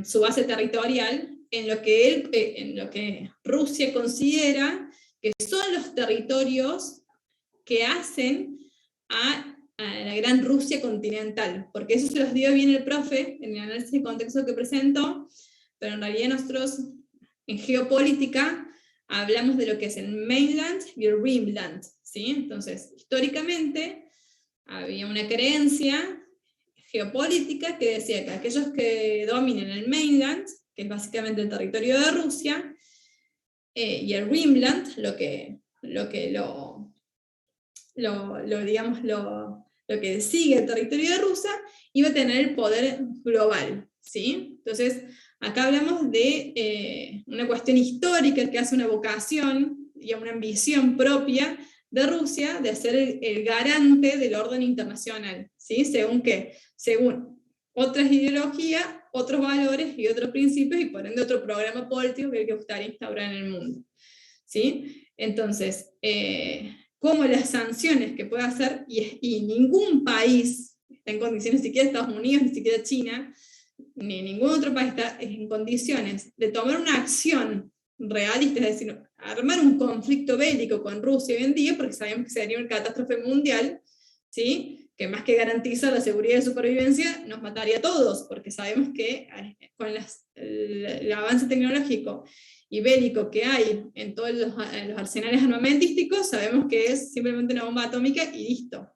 su base territorial en lo que Rusia considera que son los territorios que hacen a la gran Rusia continental, porque eso se los dio bien el profe en el análisis de contexto que presentó, pero en realidad nosotros en geopolítica hablamos de lo que es el mainland y el rimland, ¿sí? Entonces, históricamente había una creencia geopolítica que decía que aquellos que dominen el mainland, que es básicamente el territorio de Rusia, y el rimland, lo que sigue el territorio de Rusia, iba a tener el poder global, ¿sí? Entonces, acá hablamos de una cuestión histórica que hace una vocación y una ambición propia de Rusia de ser el garante del orden internacional, ¿sí? ¿Según qué? Según otras ideologías, otros valores y otros principios, y por ende otro programa político que gustaría instaurar en el mundo, ¿sí? Entonces, como las sanciones que puede hacer, y ningún país está en condiciones, ni siquiera Estados Unidos, ni siquiera China, ni ningún otro país está en condiciones de tomar una acción realista, es decir, armar un conflicto bélico con Rusia hoy en día, porque sabemos que sería una catástrofe mundial, ¿sí?, que más que garantizar la seguridad y supervivencia, nos mataría a todos, porque sabemos que con el avance tecnológico y bélico que hay en todos los arsenales armamentísticos, sabemos que es simplemente una bomba atómica y listo.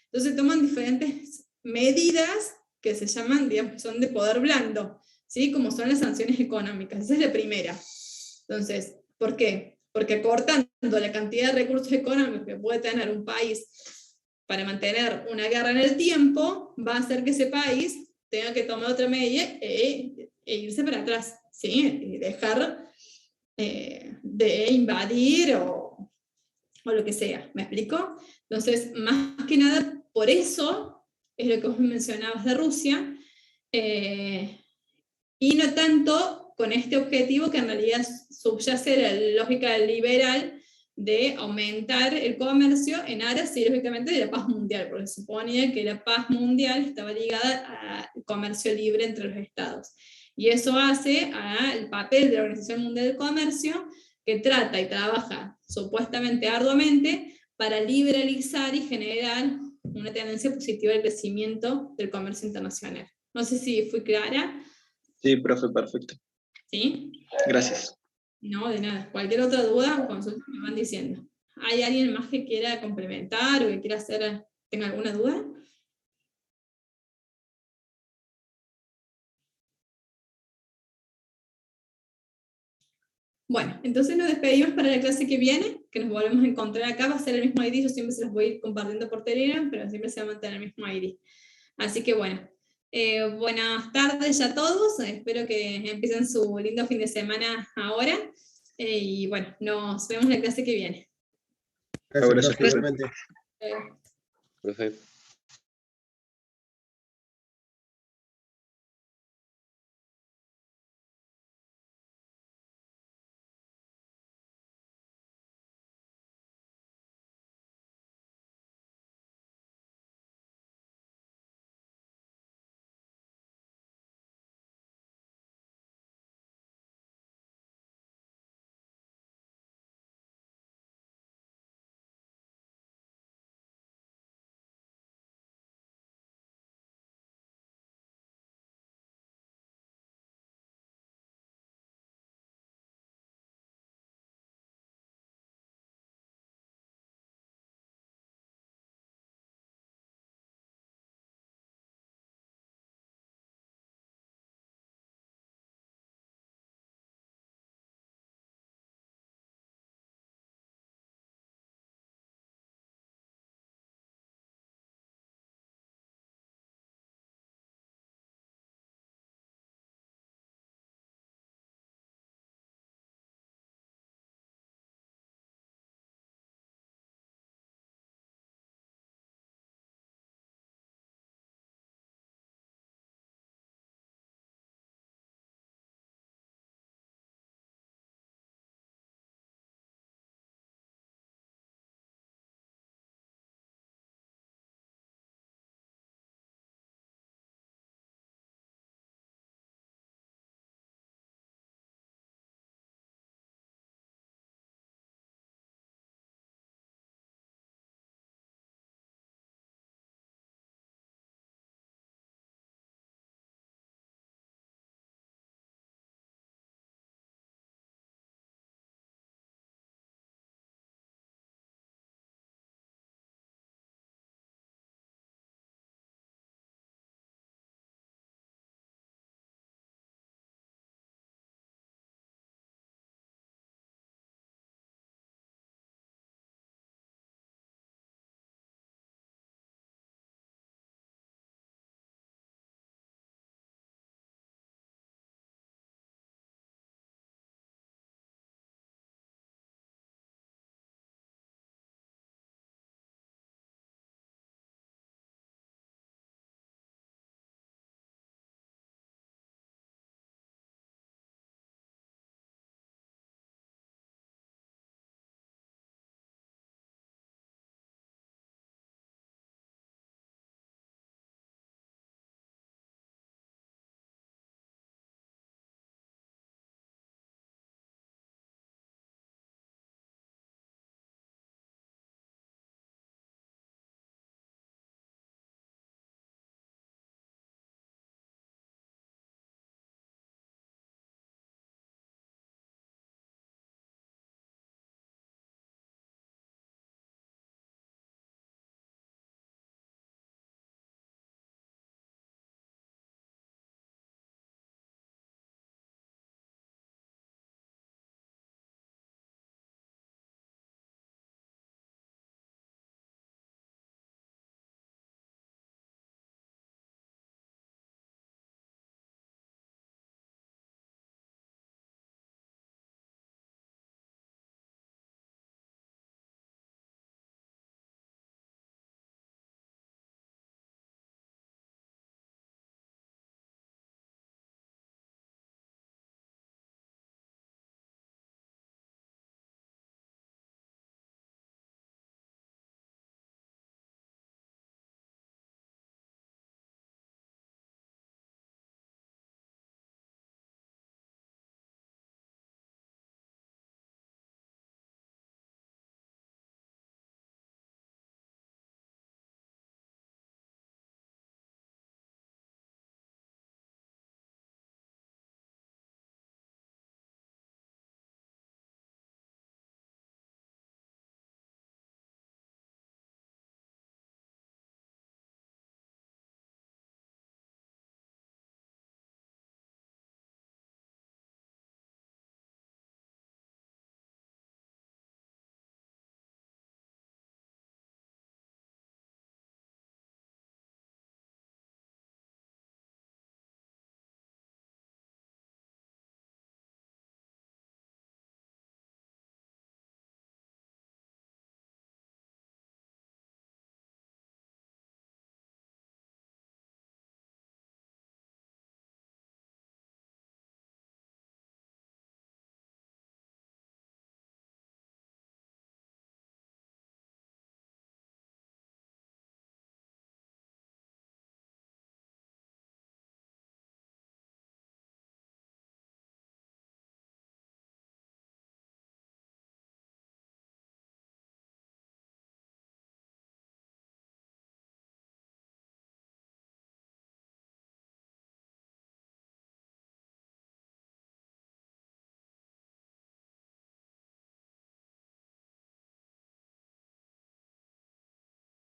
Entonces toman diferentes medidas que se llaman, digamos, que son de poder blando, ¿sí?, como son las sanciones económicas. Esa es la primera. Entonces, ¿por qué? Porque acortando la cantidad de recursos económicos que puede tener un país para mantener una guerra en el tiempo, va a hacer que ese país tenga que tomar otra medida e irse para atrás, ¿sí?, y dejar de invadir o lo que sea. ¿Me explico? Entonces, más que nada, por eso es lo que vos mencionabas de Rusia, y no tanto con este objetivo que en realidad subyace la lógica liberal de aumentar el comercio en aras, sí, lógicamente, de la paz mundial, porque se suponía que la paz mundial estaba ligada al comercio libre entre los estados. Y eso hace al papel de la Organización Mundial del Comercio, que trata y trabaja supuestamente arduamente para liberalizar y generar una tendencia positiva al crecimiento del comercio internacional. No sé si fui clara. Sí, profe, perfecto. ¿Sí? Gracias. No, de nada. Cualquier otra duda, consulta, me van diciendo. ¿Hay alguien más que quiera complementar o que quiera hacer, tenga alguna duda? Bueno, entonces nos despedimos para la clase que viene, que nos volvemos a encontrar acá. Va a ser el mismo ID, yo siempre se los voy a ir compartiendo por Telegram, pero siempre se va a mantener el mismo ID. Así que bueno, buenas tardes ya a todos, espero que empiecen su lindo fin de semana ahora, y bueno, nos vemos en la clase que viene. Gracias, profe, igualmente. Eh, Profe.